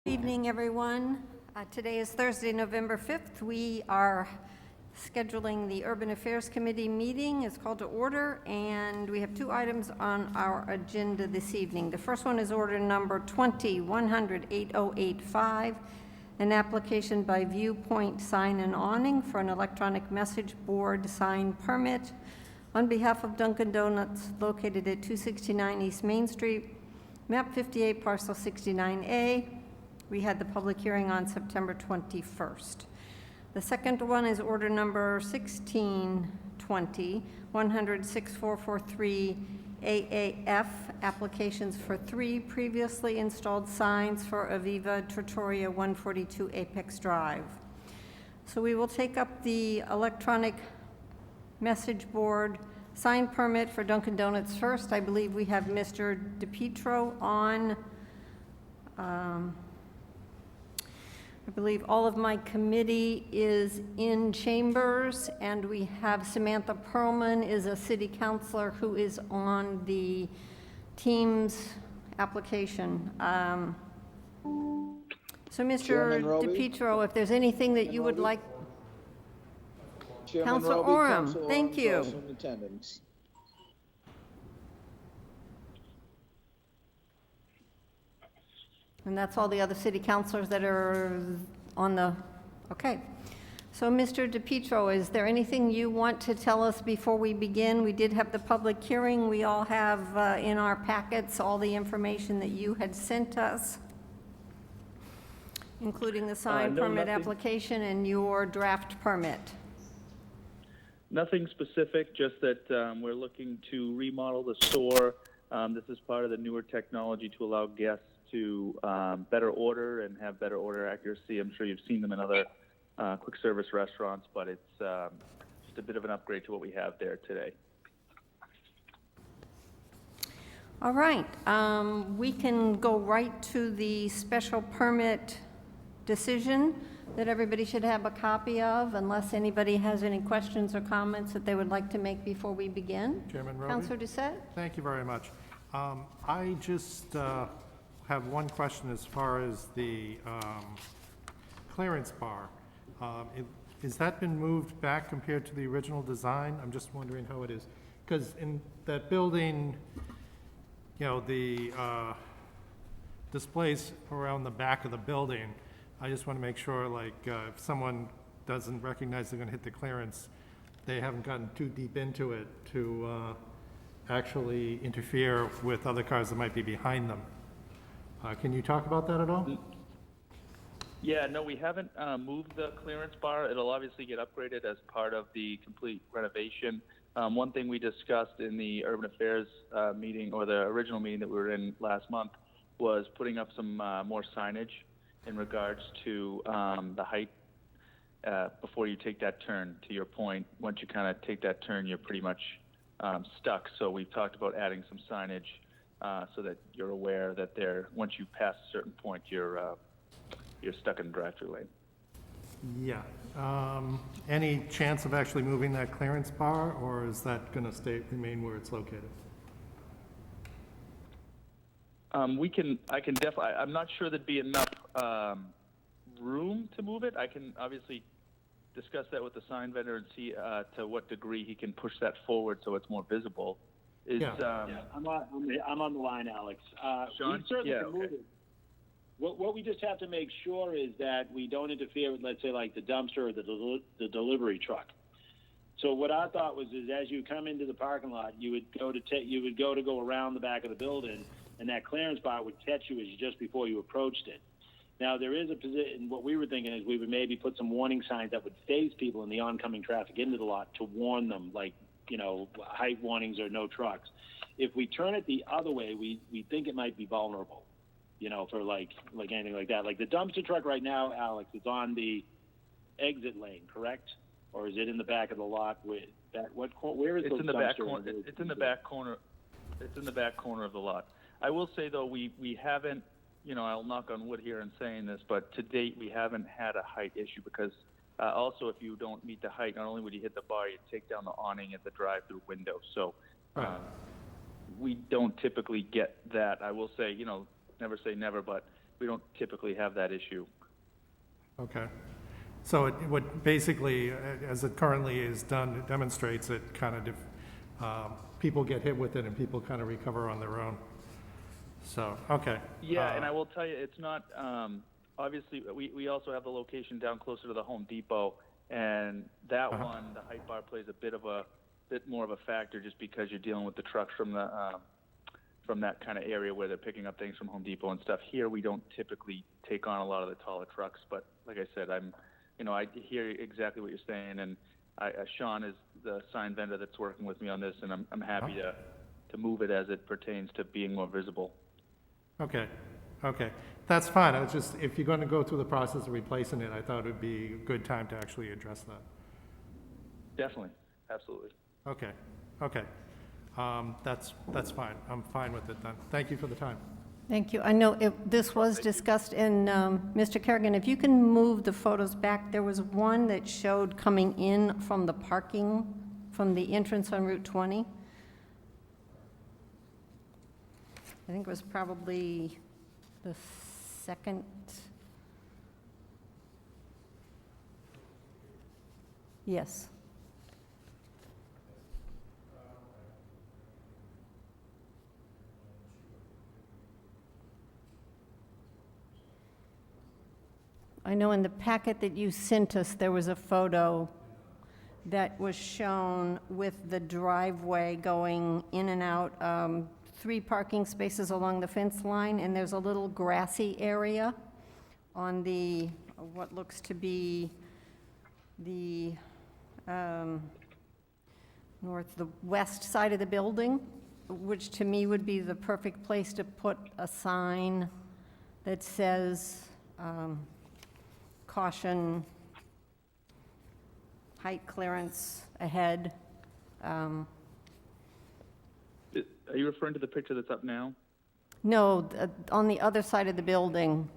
Good evening, everyone. Today is Thursday, November 5th. We are scheduling the Urban Affairs Committee meeting. It's called to order, and we have two items on our agenda this evening. The first one is order number 20-100-8085, an application by Viewpoint Sign and Awning for an electronic message board sign permit on behalf of Dunkin' Donuts located at 269 East Main Street, map 58, parcel 69A. We had the public hearing on September 21st. The second one is order number 1620-100-6443 AAF, applications for 3 previously installed signs for Aviva Trattoria 142 Apex Drive. So we will take up the electronic message board sign permit for Dunkin' Donuts first. I believe we have Mr. DePietro on. I believe all of my committee is in chambers, and we have Samantha Perlman is a city councilor who is on the Teams application. So Mr. DePietro, if there's anything that you would like. Councilor Oram, thank you. And that's all the other city councilors that are on the, okay. So Mr. DePietro, is there anything you want to tell us before we begin? We did have the public hearing. We all have in our packets all the information that you had sent us, including the sign permit application and your draft permit. Nothing specific, just that we're looking to remodel the store. This is part of the newer technology to allow guests to better order and have better order accuracy. I'm sure you've seen them in other quick service restaurants, but it's just a bit of an upgrade to what we have there today. All right, we can go right to the special permit decision that everybody should have a copy of, unless anybody has any questions or comments that they would like to make before we begin. Chairman Roby? Councilor Doucette? Thank you very much. I just have one question as far as the clearance bar. Has that been moved back compared to the original design? I'm just wondering how it is. Because in that building, you know, the displays around the back of the building, I just want to make sure, like, if someone doesn't recognize they're going to hit the clearance, they haven't gotten too deep into it to actually interfere with other cars that might be behind them. Can you talk about that at all? Yeah, no, we haven't moved the clearance bar. It'll obviously get upgraded as part of the complete renovation. One thing we discussed in the Urban Affairs meeting, or the original meeting that we were in last month, was putting up some more signage in regards to the height before you take that turn. To your point, once you kind of take that turn, you're pretty much stuck. So we've talked about adding some signage so that you're aware that once you pass a certain point, you're stuck in the drive-through lane. Yeah. Any chance of actually moving that clearance bar, or is that going to remain where it's located? I can definitely. I'm not sure there'd be enough room to move it. I can obviously discuss that with the sign vendor and see to what degree he can push that forward so it's more visible. I'm on the line, Alex. Sean? We certainly can move it. What we just have to make sure is that we don't interfere with, let's say, like the dumpster or the delivery truck. So what I thought was, is as you come into the parking lot, you would go to go around the back of the building, and that clearance bar would catch you as just before you approached it. Now, there is a position, what we were thinking is we would maybe put some warning signs that would phase people in the oncoming traffic into the lot to warn them, like, you know, height warnings or no trucks. If we turn it the other way, we think it might be vulnerable, you know, for like anything like that. Like the dumpster truck right now, Alex, it's on the exit lane, correct? Or is it in the back of the lot? Where is the dumpster? It's in the back corner. It's in the back corner of the lot. I will say, though, we haven't, you know, I'll knock on wood here in saying this, but to date we haven't had a height issue because also if you don't meet the height, not only would you hit the bar, you take down the awning at the drive-through window. So we don't typically get that. I will say, you know, never say never, but typically have that issue. Okay. So it would basically, as it currently is done, it demonstrates it kind of, people get hit with it and people kind of recover on their own. So, okay. Yeah, and I will tell you, it's not, obviously, we also have the location down closer to the Home Depot, and that one, the height bar plays a bit more of a factor just because you're dealing with the trucks from that kind of area where they're picking up things from Home Depot and stuff. Here, we don't typically take on a lot of the taller trucks, but like I said, I hear exactly what you're saying, and Sean is the sign vendor that's working with me on this, and I'm happy to move it as it pertains to being more visible. Okay, that's fine. I was just, if you're going to go through the process of replacing it, I thought it would be a good time to actually address that. Definitely, absolutely. Okay, that's fine. I'm fine with it then. Thank you for the time. Thank you. I know this was discussed in, Mr. Kerrigan, if you can move the photos back, there was one that showed coming in from the parking, from the entrance on Route 20. I think it was probably the second. Yes. I know in the packet that you sent us, there was a photo that was shown with the driveway going in and out, 3 parking spaces along the fence line, and there's a little grassy area on the, what looks to be the the west side of the building, which to me would be the perfect place to put a sign that says, caution, height clearance ahead. Are you referring to the picture that's up now? No, on the other side of the building.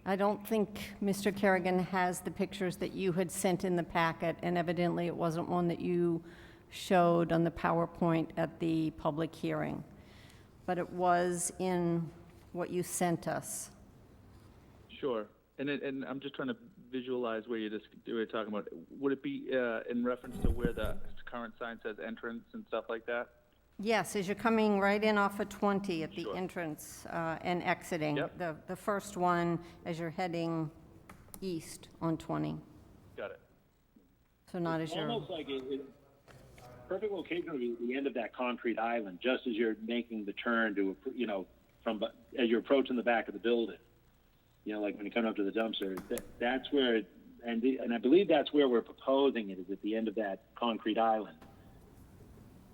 I don't think Mr. Kerrigan has the pictures that you had sent in the packet, and evidently it wasn't one that you showed on the PowerPoint at the public hearing. But it was in what you sent us. Sure. And I'm just trying to visualize where you're talking about. Would it be in reference to where the current sign says entrance and stuff like that? Yes, as you're coming right in off of 20 at the entrance and exiting. Yep. The first one as you're heading east on 20. Got it. So not as you're... Almost like perfect location would be at the end of that concrete island, just as you're making the turn to, as you're approaching the back of the building. Like when you come up to the dumpster, that's where, and I believe that's where we're proposing it, is at the end of that concrete island.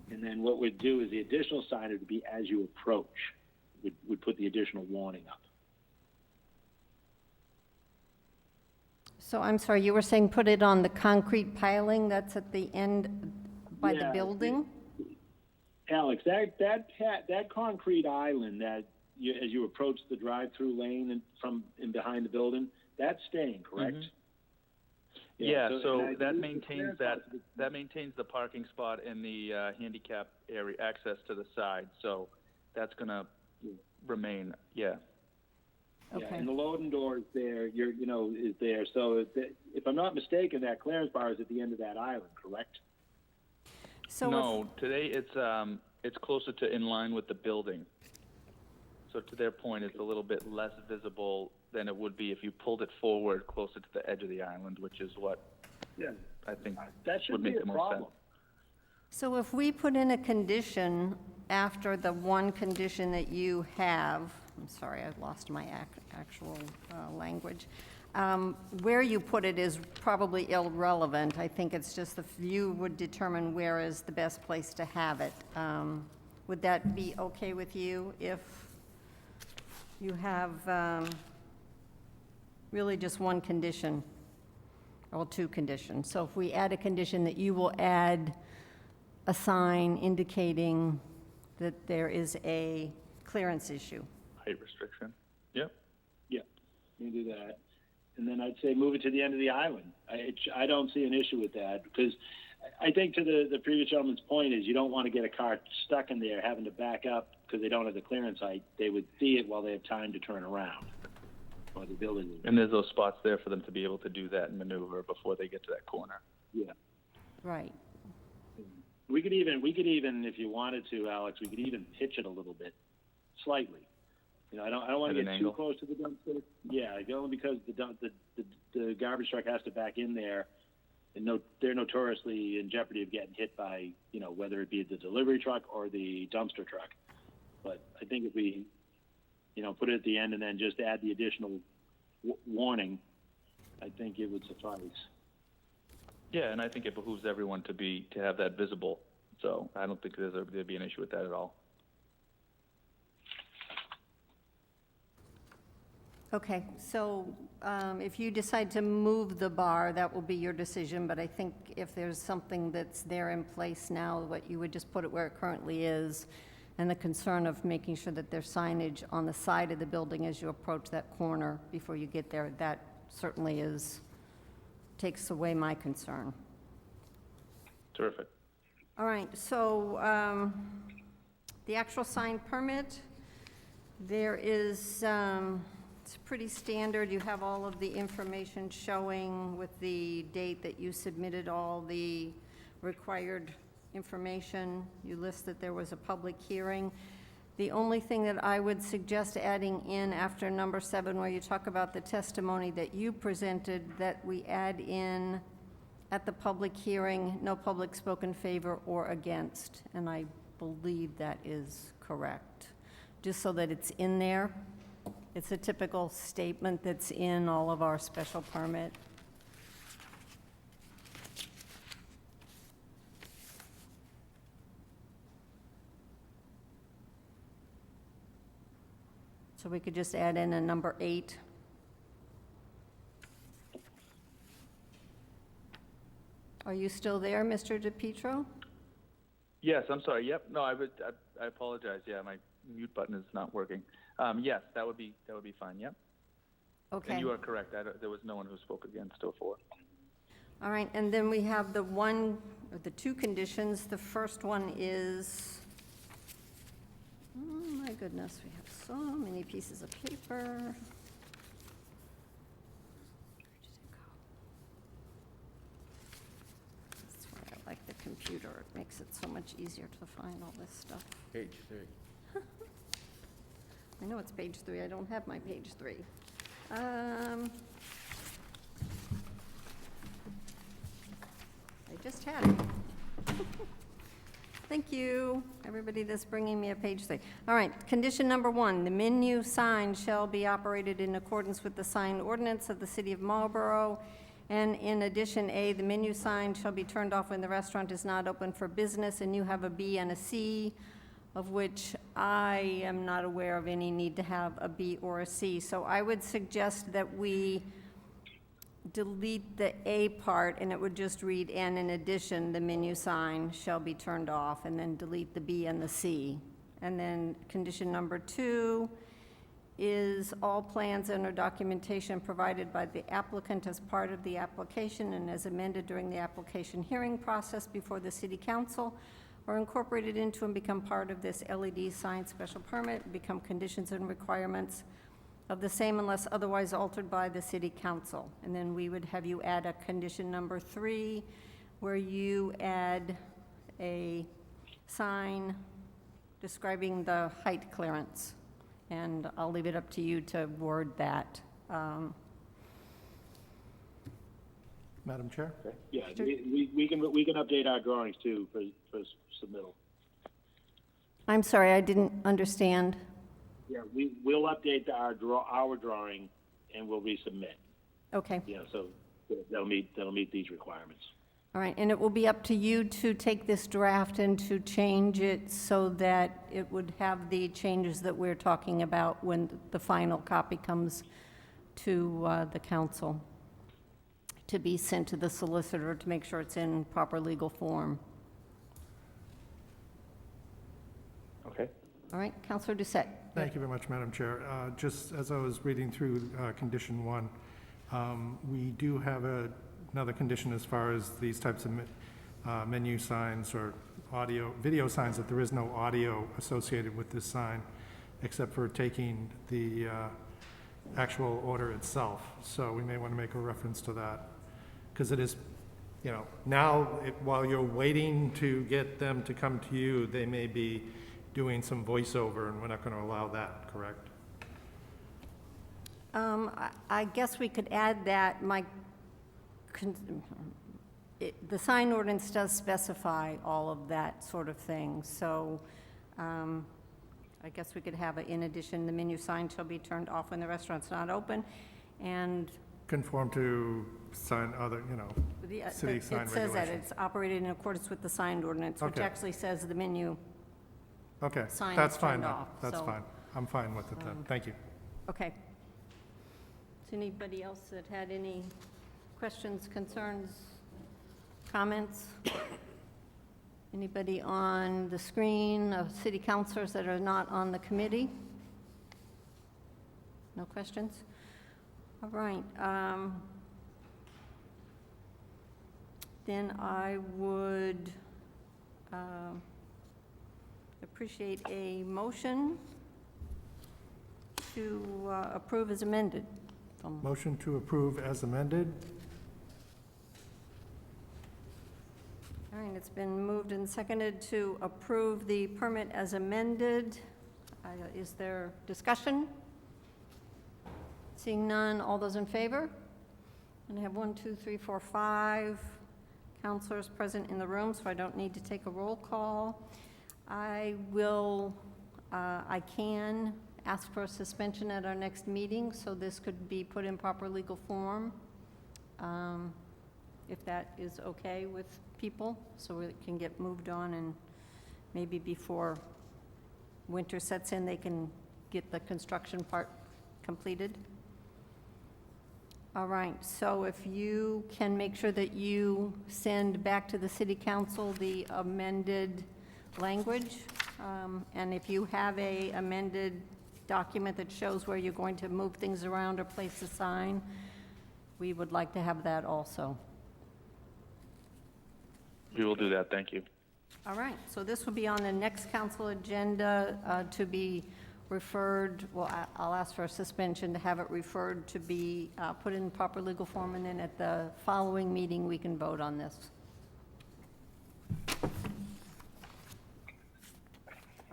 And then what we'd do is the additional sign would be as you approach, would put the additional warning up. So I'm sorry, you were saying put it on the concrete piling that's at the end by the building? Alex, that concrete island that as you approach the drive-through lane and from in behind the building, that's staying, correct? Mm-hmm. Yeah, so that maintains the parking spot and the handicap area access to the side. So that's going to remain. Yeah. Okay. Yeah, and the loading door is there. Is there. So if I'm not mistaken, that clearance bar is at the end of that island, correct? So no, today it's closer to in line with the building. So to their point, it's a little bit less visible than it would be if you pulled it forward closer to the edge of the island, which is what I think that should would be make a the most problem. sense. So if we put in a condition after the one condition that you have, I'm sorry, I lost my actual language. Where you put it is probably irrelevant. I think it's just you would determine where is the best place to have it. Would that be okay with you if you have really just one condition, or 2 conditions? So if we add a condition that you will add a sign indicating that there is a clearance issue. Height restriction. Yep. Yeah, you can do that. And then I'd say move it to the end of the island. I don't see an issue with that because I think to the previous gentleman's point is you don't want to get a car stuck in there having to back up because they don't have the clearance height. They would see it while they have time to turn around. Or the building. And there's those spots there for them to be able to do that and maneuver before they get to that corner. Yeah. Right. We could even, if you wanted to, Alex, we could even pitch it a little bit, slightly. You know, I don't want to At get an too angle? close to the dumpster. Yeah, only because the garbage truck has to back in there, and they're notoriously in jeopardy of getting hit by, you know, whether it be the delivery truck or the dumpster truck. But I think if we, you know, put it at the end and then just add the additional warning, I think it would suffice. Yeah, and I think it behooves everyone to have that visible. So I don't think there'd be an issue with that at all. Okay, so if you decide to move the bar, that will be your decision, but I think if there's something that's there in place now, what you would just put it where it currently is, and the concern of making sure that there's signage on the side of the building as you approach that corner before you get there, that certainly takes away my concern. Terrific. All right, so the actual sign permit, there is, it's pretty standard. You have all of the information showing with the date that you submitted all the required information. You list that there was a public hearing. The only thing that I would suggest adding in after number 7, where you talk about the testimony that you presented, that we add in at the public hearing, no public spoke in favor or against, and I believe that is correct, just so that it's in there. It's a typical statement that's in all of our special permit. So we could just add in a number 8. Are you still there, Mr. DePietro? Yes, I'm sorry. Yep. No, I apologize. Yeah, my mute button is not working. Yes, that would be fine. Yep. Okay. And you are correct. There was no one who spoke against or for. All right, and then we have the 2 conditions. The first one is, oh my goodness, we have so many pieces of paper. Where did it go? That's why I like the computer. It makes it so much easier to find all this stuff. Page 3. I know it's page 3. I don't have my page 3. I just had it. Thank you, everybody that's bringing me a page 3. All right, condition number 1, the menu sign shall be operated in accordance with the sign ordinance of the City of Marlborough. And in addition, A, the menu sign shall be turned off when the restaurant is not open for business, and you have a B and a C, of which I am not aware of any need to have a B or a C. So I would suggest that we delete the A part, and it would just read, and in addition, the menu sign shall be turned off, and then delete the B and the C. And then condition number 2 is all plans and/or documentation provided by the applicant as part of the application and as amended during the application hearing process before the City Council or incorporated into and become part of this LED sign special permit, become conditions and requirements of the same unless otherwise altered by the City Council. And then we would have you add a condition number 3, where you add a sign describing the height clearance. And I'll leave it up to you to word that. Madam Chair? Yeah, we can update our drawings too for submittal. I'm sorry, I didn't understand. Yeah, we'll update our drawing and we'll resubmit. Okay, Yeah, so that'll meet these requirements. all right, and it will be up to you to take this draft and to change it so that it would have the changes that we're talking about when the final copy comes to the council, to be sent to the solicitor to make sure it's in proper legal form. Okay. All right, Councilor Doucette. Thank you very much, Madam Chair. Just as I was reading through condition 1, we do have another condition as far as these types of menu signs or video signs, that there is no audio associated with this sign, except for taking the actual order itself. So we may want to make a reference to that, because it is, now, while you're waiting to get them to come to you, they may be doing some voiceover, and we're not going to allow that, correct? I guess we could add that the sign ordinance does specify all of that sort of thing, so I guess we could have, in addition, the menu sign shall be turned off when the restaurant's not open, and Conform to sign other, city sign it says that regulations. it's operated in accordance with the sign ordinance, which Okay. actually says the menu Okay, sign that's is fine turned then. off, That's so- fine. I'm fine with it then. Thank you. Okay. Is anybody else that had any questions, concerns, comments? Anybody on the screen of city councilors that are not on the committee? No questions? All right. Then I would appreciate a motion to approve as amended. Motion to approve as amended. All right, it's been moved and seconded to approve the permit as amended. Is there discussion? Seeing none, all those in favor? And I have 1, 2, 3, 4, 5 counselors present in the room, so I don't need to take a roll call. I can ask for a suspension at our next meeting, so this could be put in proper legal form, if that is okay with people, so it can get moved on, and maybe before winter sets in, they can get the construction part completed. All right, so if you can make sure that you send back to the city council the amended language, and if you have a amended document that shows where you're going to move things around or place a sign, we would like to have that also. We will do that. Thank you. All right, so this will be on the next council agenda to be referred, well, I'll ask for a suspension to have it referred to be put in proper legal form, and then at the following meeting, we can vote on this.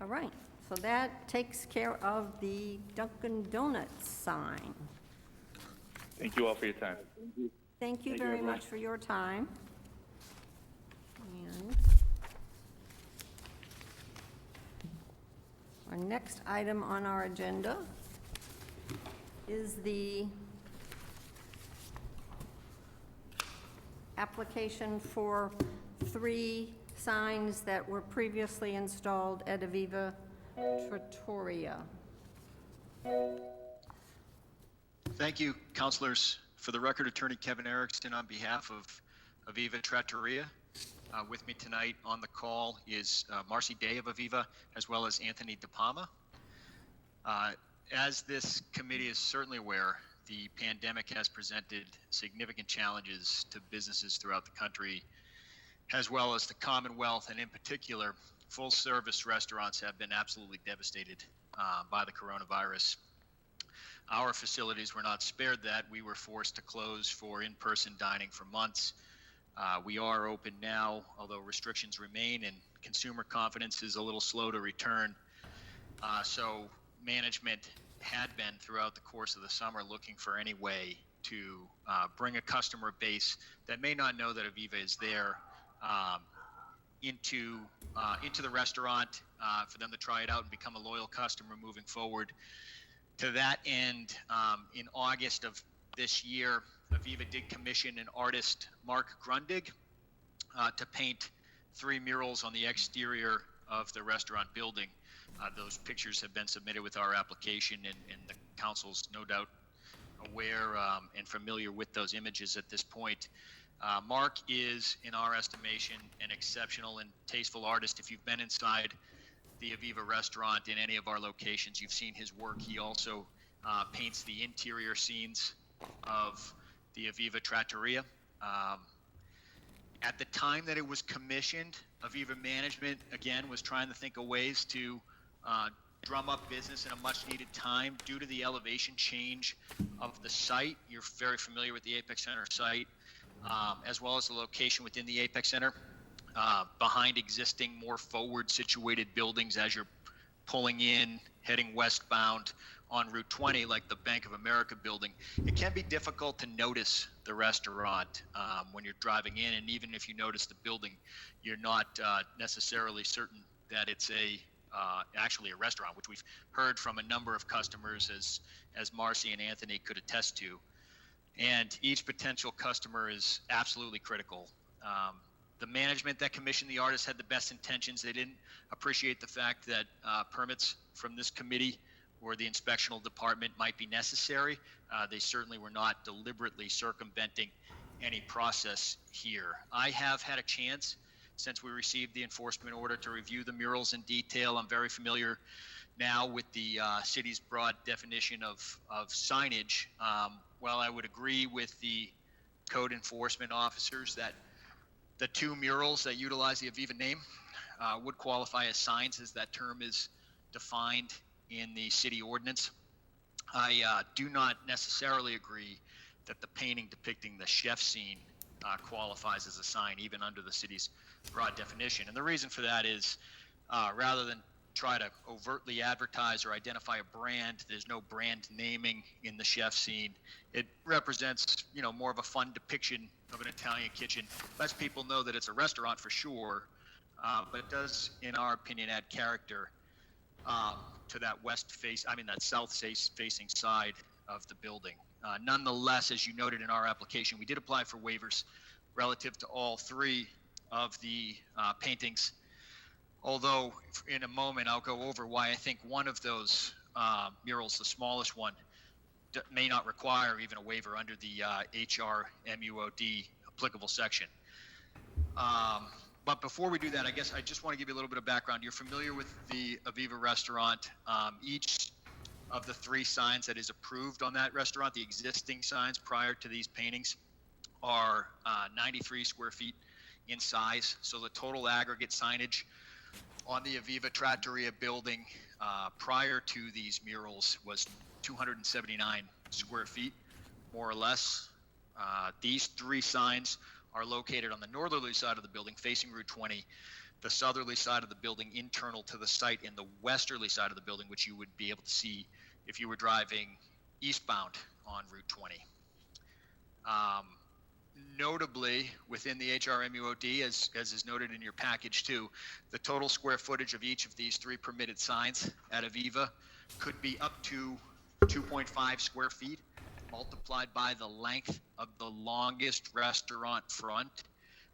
All right, so that takes care of the Dunkin' Donuts sign. Thank you all for your time. Thank you Thank you, very everyone. much for your time. And our next item on our agenda is the application for 3 signs that were previously installed at Aviva Trattoria. Thank you, councilors. For the record, Attorney Kevin Erickson on behalf of Aviva Trattoria. With me tonight on the call is Marcy Day of Aviva, as well as Anthony DePalma. As this committee is certainly aware, the pandemic has presented significant challenges to businesses throughout the country, as well as the Commonwealth, and in particular, full-service restaurants have been absolutely devastated by the coronavirus. Our facilities were not spared that. We were forced to close for in-person dining for months. We are open now, although restrictions remain and consumer confidence is a little slow to return. So management had been, throughout the course of the summer, looking for any way to bring a customer base that may not know that Aviva is there into the restaurant, for them to try it out and become a loyal customer moving forward. To that end, in August of this year, Aviva did commission an artist, Mark Grundig, to paint 3 murals on the exterior of the restaurant building. Those pictures have been submitted with our application, and the council's no doubt aware and familiar with those images at this point. Mark is, in our estimation, an exceptional and tasteful artist. If you've been inside the Aviva restaurant in any of our locations, you've seen his work. He also paints the interior scenes of the Aviva Trattoria. At the time that it was commissioned, Aviva Management, again, was trying to think of ways to drum up business in a much-needed time due to the elevation change of the site. You're very familiar with the Apex Center site, as well as the location within the Apex Center, behind existing, more forward-situated buildings as you're pulling in, heading westbound on Route 20, like the Bank of America building. It can be difficult to notice the restaurant when you're driving in, and even if you notice the building, you're not necessarily certain that it's actually a restaurant, which we've heard from a number of customers, as Marcy and Anthony could attest to. And each potential customer is absolutely critical. The management that commissioned the artist had the best intentions. They didn't appreciate the fact that permits from this committee or the inspectional department might be necessary. They certainly were not deliberately circumventing any process here. I have had a chance since we received the enforcement order to review the murals in detail. I'm very familiar now with the city's broad definition of signage. While I would agree with the code enforcement officers that the two murals that utilize the Aviva name would qualify as signs, as that term is defined in the city ordinance. I do not necessarily agree that the painting depicting the chef scene qualifies as a sign, even under the city's broad definition. And the reason for that is rather than try to overtly advertise or identify a brand, there's no brand naming in the chef scene. It represents, more of a fun depiction of an Italian kitchen. Lets people know that it's a restaurant for sure, but it does, in our opinion, add character to that that south-facing side of the building. Nonetheless, as you noted in our application, we did apply for waivers relative to all three of the paintings. Although in a moment I'll go over why I think one of those murals, the smallest one, may not require even a waiver under the HR MUOD applicable section. But before we do that, I guess I just want to give you a little bit of background. You're familiar with the Aviva restaurant. Each of the three signs that is approved on that restaurant, the existing signs prior to these paintings, are 93 square feet in size. So the total aggregate signage on the Aviva Trattoria building prior to these murals was 279 square feet, more or less. These three signs are located on the northerly side of the building facing Route 20, the southerly side of the building internal to the site, and the westerly side of the building, which you would be able to see if you were driving eastbound on Route 20. Notably, within the HRMUOD, as is noted in your package too, the total square footage of each of these three permitted signs at Aviva could be up to 2.5 square feet, multiplied by the length of the longest restaurant front,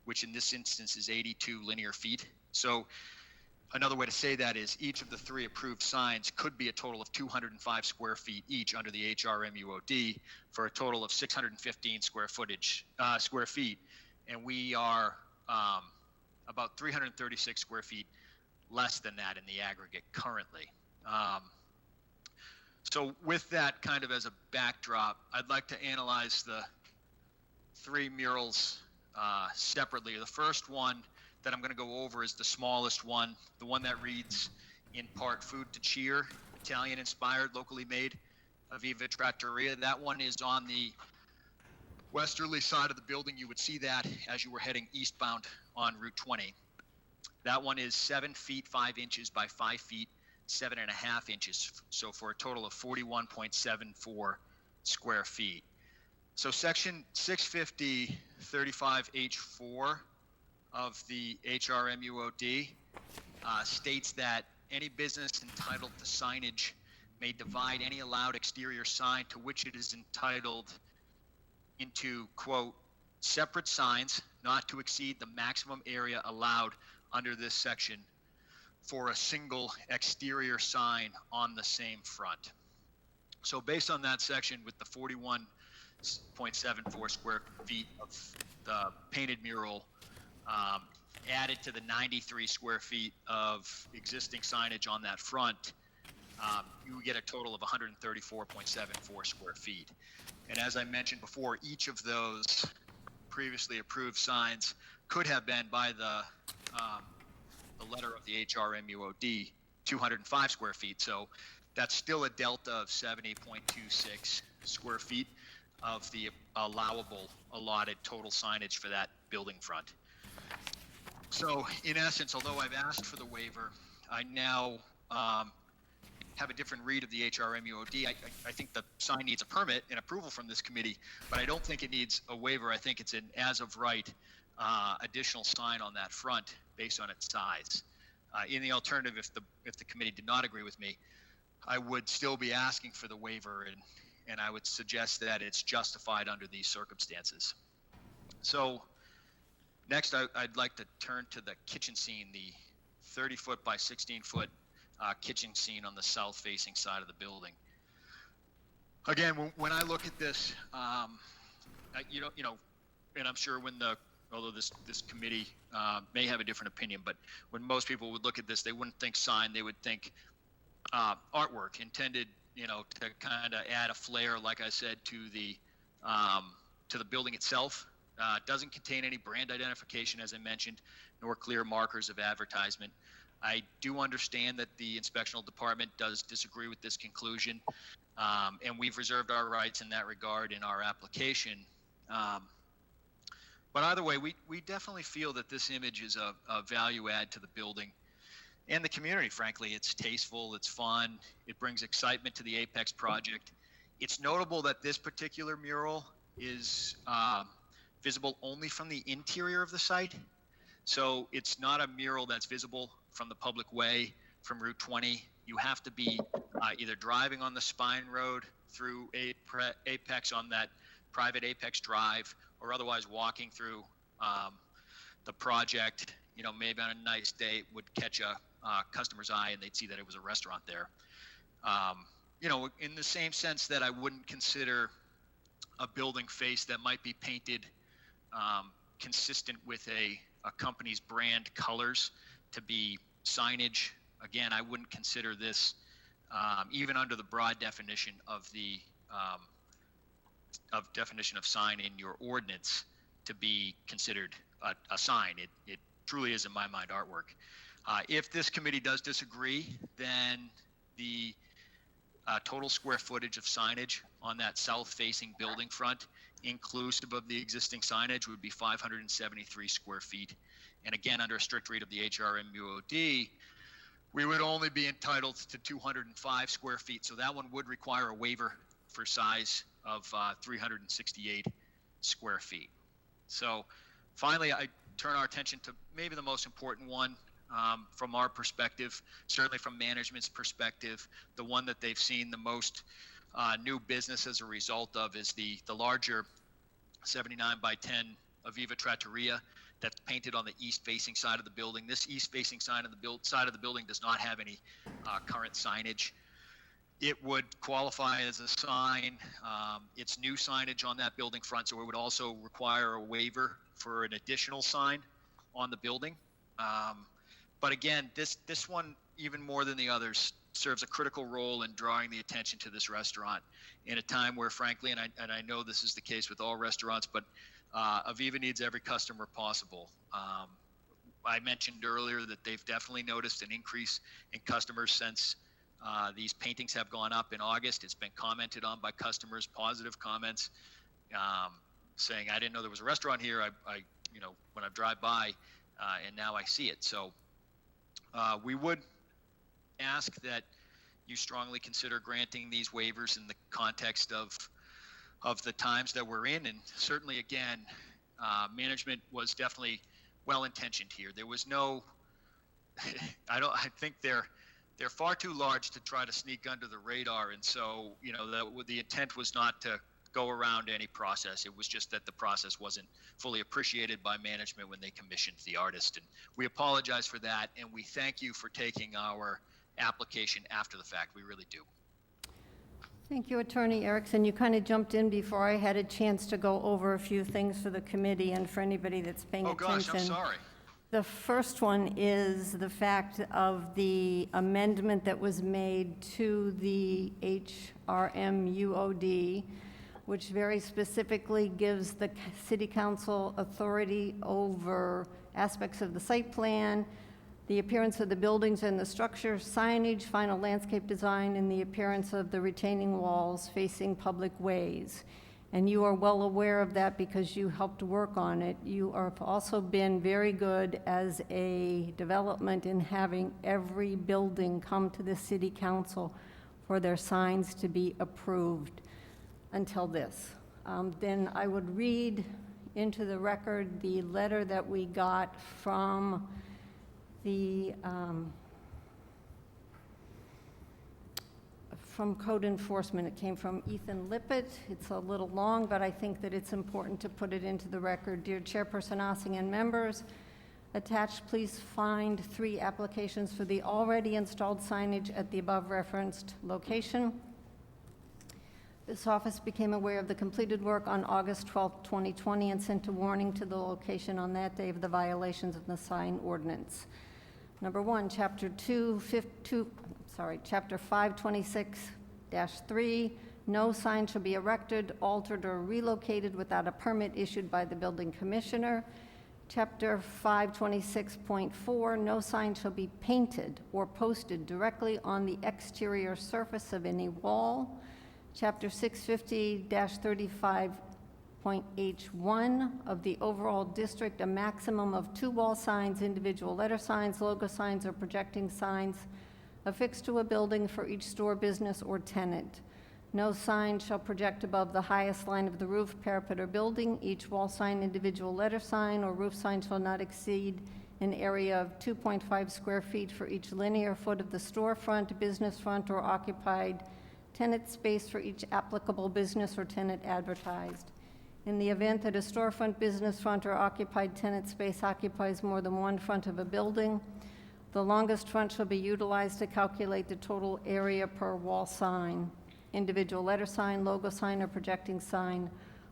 which in this instance is 82 linear feet. So another way to say that is each of the three approved signs could be a total of 205 square feet each under the HRMUOD for a total of 615 square feet. And we are about 336 square feet less than that in the aggregate currently. So with that kind of as a backdrop, I'd like to analyze the three murals separately. The first one that I'm going to go over is the smallest one, the one that reads in part "Food to Cheer," Italian inspired, locally made, Aviva Trattoria. That one is on the westerly side of the building. You would see that as you were heading eastbound on Route 20. That one is 7 feet 5 inches by 5 feet 7.5 inches, so for a total of 41.74 square feet. So section 650-35H4 of the HRMUOD states that any business entitled to signage may divide any allowed exterior sign to which it is entitled into, quote, separate signs not to exceed the maximum area allowed under this section for a single exterior sign on the same front. So based on that section, with the 41.74 square feet of the painted mural added to the 93 square feet of existing signage on that front, you would get a total of 134.74 square feet. And as I mentioned before, each of those previously approved signs could have been by the letter of the HRMUOD, 205 square feet. So that's still a delta of 70.26 square feet of the allowable allotted total signage for that building front. So in essence, although I've asked for the waiver, I now have a different read of the HRMUOD. I think the sign needs a permit and approval from this committee, but I don't think it needs a waiver. I think it's an as of right additional sign on that front based on its size. In the alternative, if the committee did not agree with me, I would still be asking for the waiver, and I would suggest that it's justified under these circumstances. So next, I'd like to turn to the kitchen scene, the 30-foot by 16-foot kitchen scene on the south-facing side of the building. Again, when I look at this, and I'm sure although this committee may have a different opinion, but when most people would look at this, they wouldn't think sign, they would think artwork intended, to kind of add a flair, like I said, to the building itself. It doesn't contain any brand identification, as I mentioned, nor clear markers of advertisement. I do understand that the inspectional department does disagree with this conclusion, and we've reserved our rights in that regard in our application. But either way, we definitely feel that this image is a value add to the building and the community, frankly. It's tasteful, it's fun, it brings excitement to the Apex project. It's notable that this particular mural is visible only from the interior of the site. So it's not a mural that's visible from the public way, from Route 20. You have to be either driving on the Spine Road through Apex on that private Apex Drive, or otherwise walking through the project. Maybe on a nice day it would catch a customer's eye and they'd see that it was a restaurant there. In the same sense that I wouldn't consider a building face that might be painted consistent with a company's brand colors to be signage. Again, I wouldn't consider this, even under the broad definition of the definition of sign in your ordinance, to be considered a sign. It truly is, in my mind, artwork. If this committee does disagree, then the total square footage of signage on that south-facing building front, inclusive of the existing signage, would be 573 square feet. And again, under a strict read of the HRMUOD, we would only be entitled to 205 square feet. So that one would require a waiver for size of 368 square feet. So finally, I turn our attention to maybe the most important one from our perspective, certainly from management's perspective. The one that they've seen the most new business as a result of is the larger 79 by 10 Aviva Trattoria that's painted on the east-facing side of the building. This east-facing side of the building does not have any current signage. It would qualify as a sign. It's new signage on that building front, so it would also require a waiver for an additional sign on the building. But again, this one, even more than the others, serves a critical role in drawing the attention to this restaurant in a time where, frankly, and I know this is the case with all restaurants, but Aviva needs every customer possible. I mentioned earlier that they've definitely noticed an increase in customers since these paintings have gone up in August. It's been commented on by customers, positive comments, saying, I didn't know there was a restaurant here. I when I drive by, and now I see it. So we would ask that you strongly consider granting these waivers in the context of the times that we're in. And certainly, again, management was definitely well-intentioned here. There was no, I think they're far too large to try to sneak under the radar. And so, the intent was not to go around any process. It was just that the process wasn't fully appreciated by management when they commissioned the artist. And we apologize for that. And we thank you for taking our application after the fact. We really do. Thank you, Attorney Erickson. You kind of jumped in before I had a chance to go over a few things for the committee and for anybody that's paying attention. Oh, gosh, I'm sorry. The first one is the fact of the amendment that was made to the HRMUOD, which very specifically gives the city council authority over aspects of the site plan, the appearance of the buildings and the structure, signage, final landscape design, and the appearance of the retaining walls facing public ways. And you are well aware of that because you helped work on it. You have also been very good as a development in having every building come to the city council for their signs to be approved until this. Then I would read into the record the letter that we got from the from code enforcement. It came from Ethan Lippett. It's a little long, but I think that it's important to put it into the record. Dear Chairperson Ossing and members, attached, please find 3 applications for the already installed signage at the above referenced location. This office became aware of the completed work on August 12, 2020, and sent a warning to the location on that day of the violations of the sign ordinance. Number 1, Chapter 526-3, no sign shall be erected, altered, or relocated without a permit issued by the building commissioner. Chapter 526.4, no sign shall be painted or posted directly on the exterior surface of any wall. Chapter 650-35.H1 of the overall district, a maximum of 2 wall signs, individual letter signs, logo signs, or projecting signs affixed to a building for each store, business, or tenant. No sign shall project above the highest line of the roof, parapet, or building. Each wall sign, individual letter sign, or roof sign shall not exceed an area of 2.5 square feet for each linear foot of the storefront, business front, or occupied tenant space for each applicable business or tenant advertised. In the event that a storefront, business front, or occupied tenant space occupies more than 1 front of a building, the longest front shall be utilized to calculate the total area per wall sign, individual letter sign, logo sign, or projecting sign,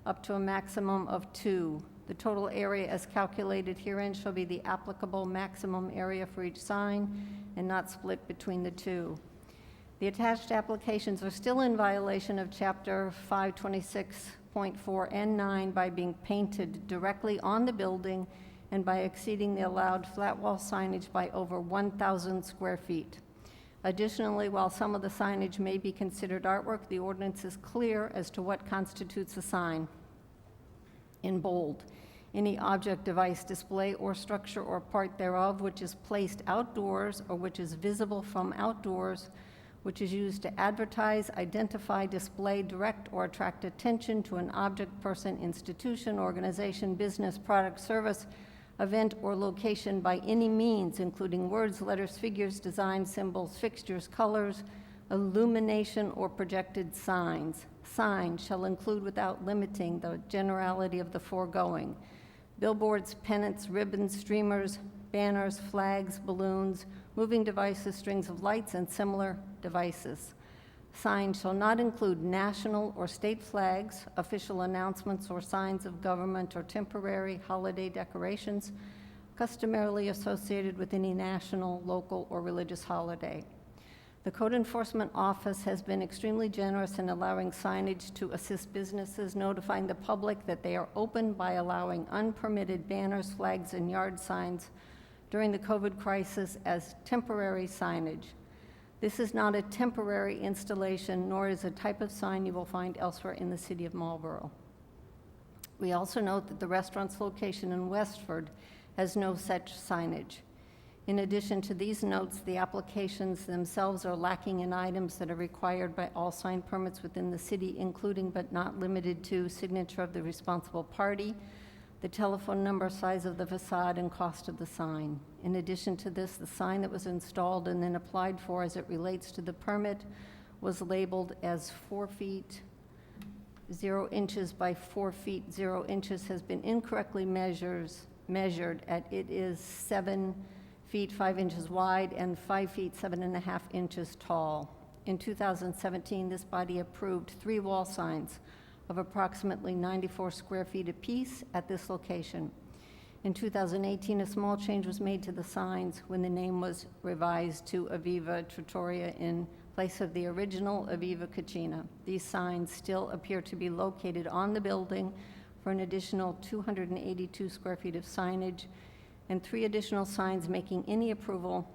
up to a maximum of 2. The total area as calculated herein shall be the applicable maximum area for each sign and not split between the 2. The attached applications are still in violation of Chapter 526.4 and 9 by being painted directly on the building and by exceeding the allowed flat wall signage by over 1,000 square feet. Additionally, while some of the signage may be considered artwork, the ordinance is clear as to what constitutes a sign. In bold, any object, device, display, or structure or part thereof which is placed outdoors or which is visible from outdoors, which is used to advertise, identify, display, direct, or attract attention to an object, person, institution, organization, business, product, service, event, or location by any means, including words, letters, figures, designs, symbols, fixtures, colors, illumination, or projected signs. Signs shall include, without limiting the generality of the foregoing, billboards, pennants, ribbons, streamers, banners, flags, balloons, moving devices, strings of lights, and similar devices. Signs shall not include national or state flags, official announcements, or signs of government or temporary holiday decorations customarily associated with any national, local, or religious holiday. The Code Enforcement Office has been extremely generous in allowing signage to assist businesses, notifying the public that they are open by allowing unpermitted banners, flags, and yard signs during the COVID crisis as temporary signage. This is not a temporary installation, nor is a type of sign you will find elsewhere in the city of Marlborough. We also note that the restaurant's location in Westford has no such signage. In addition to these notes, the applications themselves are lacking in items that are required by all sign permits within the city, including but not limited to signature of the responsible party, the telephone number, size of the facade, and cost of the sign. In addition to this, the sign that was installed and then applied for as it relates to the permit was labeled as 4 feet 0 inches by 4 feet 0 inches, has been incorrectly measured at it is 7 feet 5 inches wide and 5 feet 7.5 inches tall. In 2017, this body approved 3 wall signs of approximately 94 square feet apiece at this location. In 2018, a small change was made to the signs when the name was revised to Aviva Trattoria in place of the original Aviva Cucina. These signs still appear to be located on the building for an additional 282 square feet of signage and 3 additional signs making any approval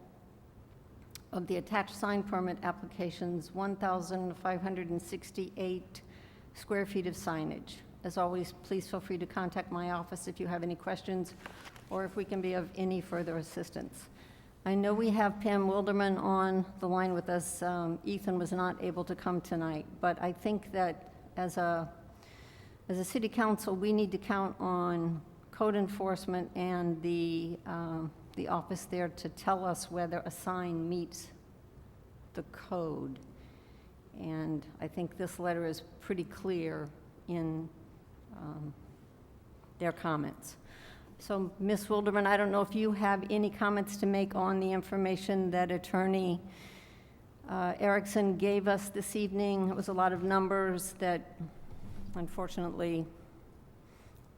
of the attached sign permit applications 1,568 square feet of signage. As always, please feel free to contact my office if you have any questions or if we can be of any further assistance. I know we have Pam Wilderman on the line with us. Ethan was not able to come tonight, but I think that as a city council, we need to count on code enforcement and the office there to tell us whether a sign meets the code. And I think this letter is pretty clear in their comments. So, Ms. Wilderman, I don't know if you have any comments to make on the information that Attorney Erickson gave us this evening. It was a lot of numbers that, unfortunately,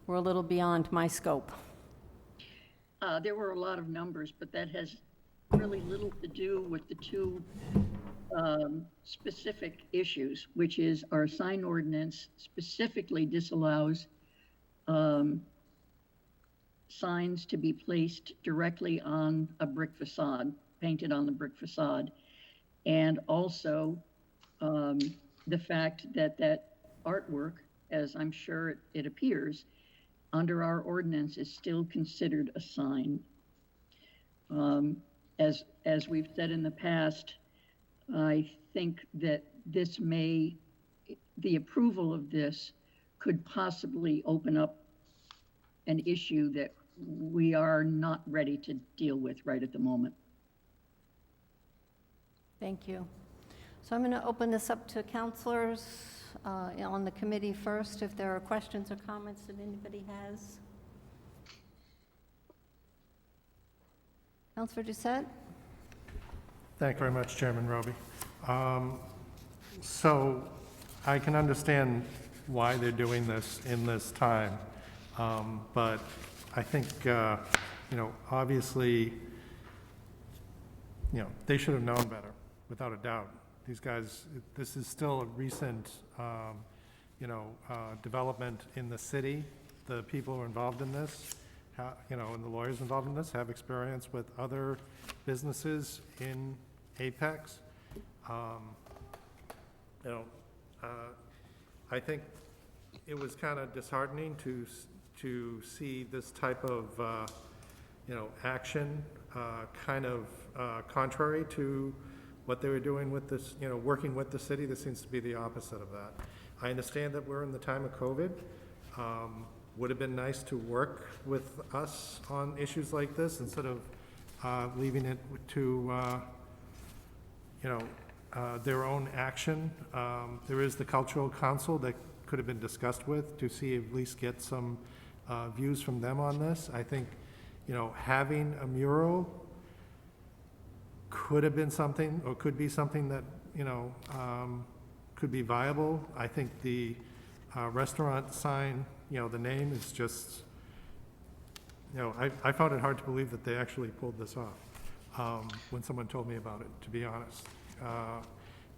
were a little beyond my scope. There were a lot of numbers, but that has really little to do with the two specific issues, which is our sign ordinance specifically disallows signs to be placed directly on a brick facade, painted on the brick facade, and also the fact that that artwork, as I'm sure it appears, under our ordinance is still considered a sign. As we've said in the past, I think that the approval of this could possibly open up an issue that we are not ready to deal with right at the moment. Thank you. So I'm going to open this up to counselors on the committee first, if there are questions or comments that anybody has. Councilor Doucette? Thank you very much, Chairman Roby. So I can understand why they're doing this in this time, but I think, obviously, they should have known better, without a doubt. These guys, this is still a recent, development in the city. The people who are involved in this, and the lawyers involved in this have experience with other businesses in Apex. I think it was kind of disheartening to see this type of, action kind of contrary to what they were doing with this, working with the city. This seems to be the opposite of that. I understand that we're in the time of COVID. Would have been nice to work with us on issues like this instead of leaving it to, their own action. There is the Cultural Council that could have been discussed with to see, at least get some views from them on this. I think, having a mural could have been something, or could be something that, could be viable. I think the restaurant sign, the name is just, I found it hard to believe that they actually pulled this off when someone told me about it, to be honest.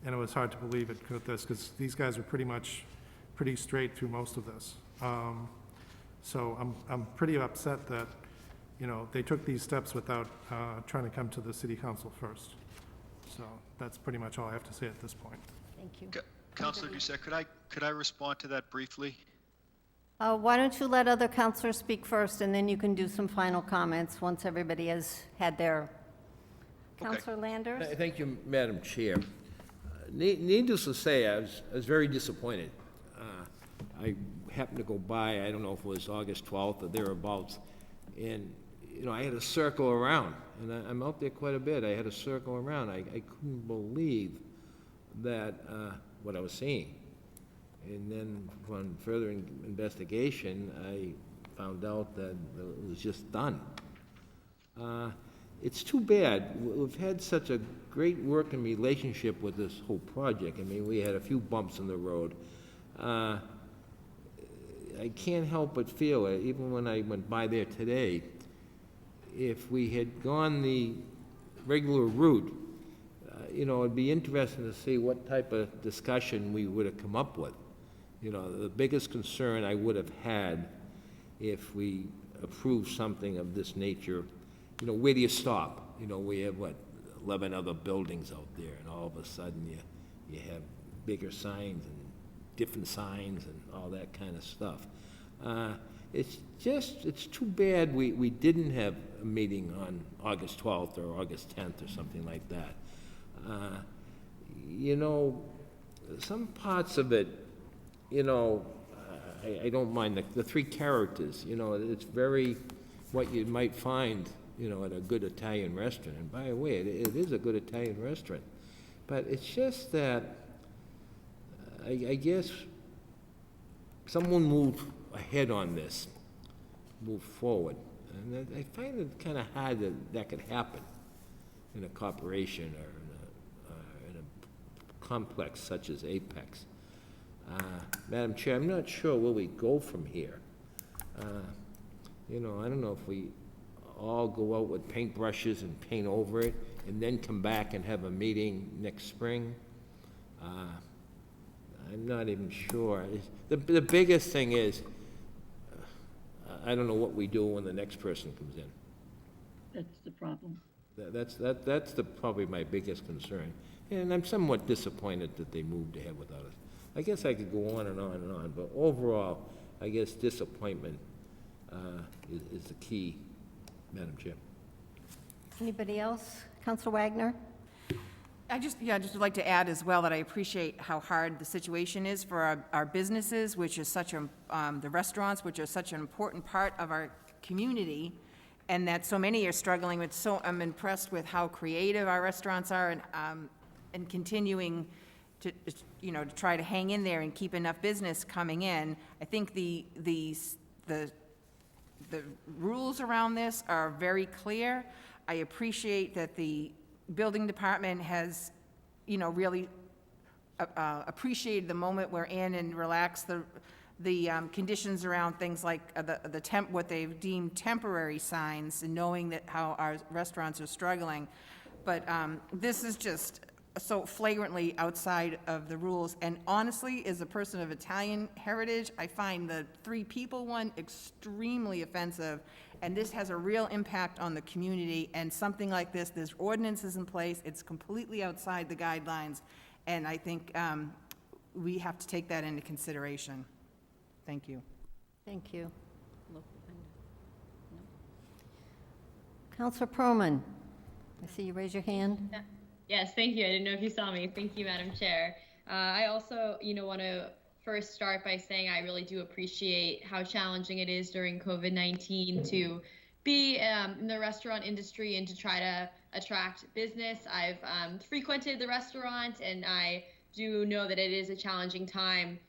And it was hard to believe it with this, because these guys are pretty straight through most of this. So I'm pretty upset that, they took these steps without trying to come to the city council first. So that's pretty much all I have to say at this point. Thank you. Councilor Doucette, could I respond to that briefly? Why don't you let other counselors speak first, and then you can do some final comments once everybody has had their. Okay. Counselor Landers? Thank you, Madam Chair. Needless to say, I was very disappointed. I happened to go by, I don't know if it was August 12th or thereabouts, and, I had to circle around, and I'm out there quite a bit. I had to circle around. I couldn't believe that, what I was seeing. And then upon further investigation, I found out that it was just done. It's too bad. We've had such a great working relationship with this whole project. I mean, we had a few bumps in the road. I can't help but feel it, even when I went by there today, if we had gone the regular route, it'd be interesting to see what type of discussion we would have come up with. The biggest concern I would have had if we approved something of this nature, where do you stop? We have, 11 other buildings out there, and all of a sudden you have bigger signs and different signs and all that kind of stuff. It's too bad we didn't have a meeting on August 12th or August 10th or something like that. Some parts of it, I don't mind the three characters, it's very what you might find, at a good Italian restaurant. And by the way, it is a good Italian restaurant. But it's just that, I guess, someone moved ahead on this, moved forward. And I find it kind of hard that could happen in a corporation or in a complex such as Apex. Madam Chair, I'm not sure where we go from here. I don't know if we all go out with paintbrushes and paint over it and then come back and have a meeting next spring. I'm not even sure. The biggest thing is, I don't know what we do when the next person comes in. That's the problem. That's probably my biggest concern. And I'm somewhat disappointed that they moved ahead without us. I guess I could go on and on and on, but overall, I guess disappointment is the key, Madam Chair. Anybody else? Councilor Wagner? I just would like to add as well that I appreciate how hard the situation is for our businesses, which is such the restaurants, which are such an important part of our community, and that so many are struggling with. So I'm impressed with how creative our restaurants are and continuing to try to hang in there and keep enough business coming in. I think the rules around this are very clear. I appreciate that the building department has, really appreciated the moment we're in and relaxed the conditions around things like what they've deemed temporary signs, and knowing that how our restaurants are struggling. But this is just so flagrantly outside of the rules. And honestly, as a person of Italian heritage, I find the 3 people one extremely offensive. And this has a real impact on the community, and something like this, there's ordinances in place, it's completely outside the guidelines, and I think we have to take that into consideration. Thank you. Thank you. Councilor Perlman, I see you raise your hand. Yes, thank you. I didn't know if you saw me. Thank you, Madam Chair. I also, want to first start by saying I really do appreciate how challenging it is during COVID-19 to be in the restaurant industry and to try to attract business. I've frequented the restaurant, and I do know that it is a challenging time.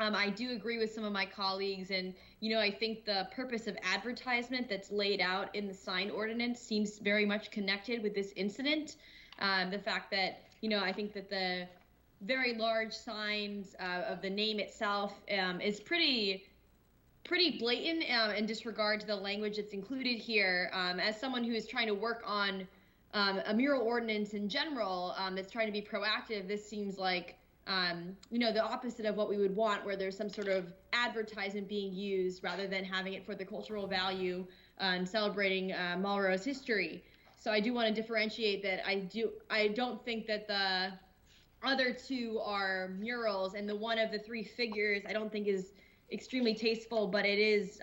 I do agree with some of my colleagues, and I think the purpose of advertisement that's laid out in the sign ordinance seems very much connected with this incident. The fact that, I think that the very large signs of the name itself is pretty blatant in disregard to the language that's included here. As someone who is trying to work on a mural ordinance in general that's trying to be proactive, this seems like the opposite of what we would want, where there's some sort of advertisement being used rather than having it for the cultural value and celebrating Marlborough's history. So I do want to differentiate that I don't think that the other 2 are murals, and the one of the 3 figures I don't think is extremely tasteful, but it is,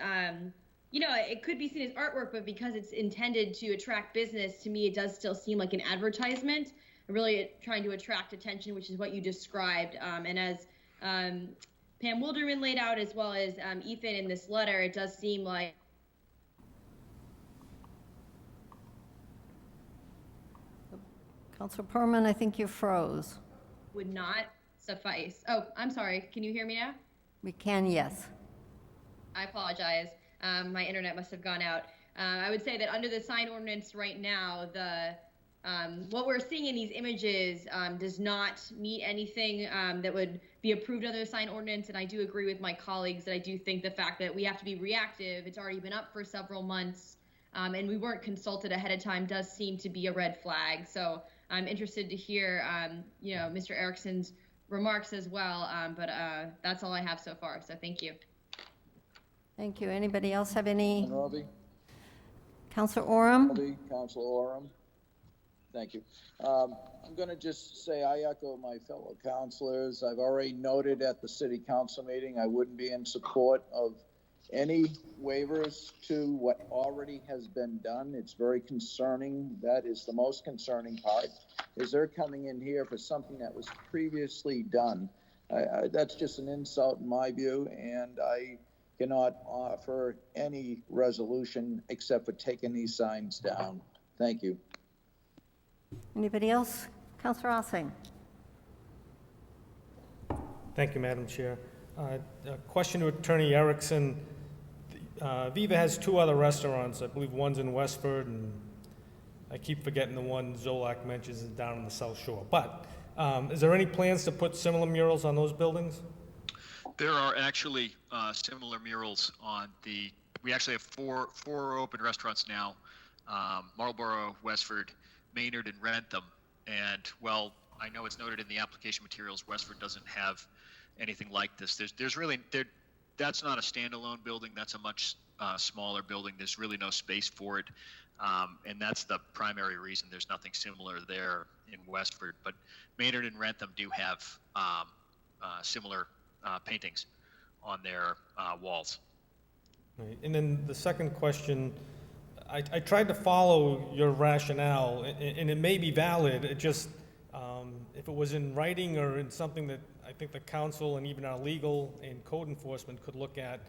it could be seen as artwork, but because it's intended to attract business, to me it does still seem like an advertisement, really trying to attract attention, which is what you described. And as Pam Wilderman laid out, as well as Ethan in this letter, it does seem like Councilor Perlman, I think you froze. would not suffice. Oh, I'm sorry. Can you hear me now? We can, yes. I apologize. My internet must have gone out. I would say that under the sign ordinance right now, what we're seeing in these images does not meet anything that would be approved under the sign ordinance. And I do agree with my colleagues that I do think the fact that we have to be reactive, it's already been up for several months, and we weren't consulted ahead of time, does seem to be a red flag. So I'm interested to hear, Mr. Erickson's remarks as well. But that's all I have so far. So thank you. Thank you. Anybody else have any? Robbie? Counselor Oram? Robbie, Council Oram. Thank you. I'm going to just say I echo my fellow councilors. I've already noted at the city council meeting I wouldn't be in support of any waivers to what already has been done. It's very concerning. That is the most concerning part, is they're coming in here for something that was previously done. That's just an insult in my view, and I cannot offer any resolution except for taking these signs down. Thank you. Anybody else? Counselor Ossing? Thank you, Madam Chair. A question to Attorney Erickson. Viva has 2 other restaurants. I believe one's in Westford, and I keep forgetting the one Zolak mentions is down on the South Shore. But is there any plans to put similar murals on those buildings? There are actually similar murals on we actually have four open restaurants now, Marlborough, Westford, Maynard, and Rentham. And, well, I know it's noted in the application materials, Westford doesn't have anything like this. That's not a standalone building. That's a much smaller building. There's really no space for it. And that's the primary reason there's nothing similar there in Westford. But Maynard and Rentham do have similar paintings on their walls. Right. And then the second question, I tried to follow your rationale, and it may be valid. It just, if it was in writing or in something that I think the council and even our legal and code enforcement could look at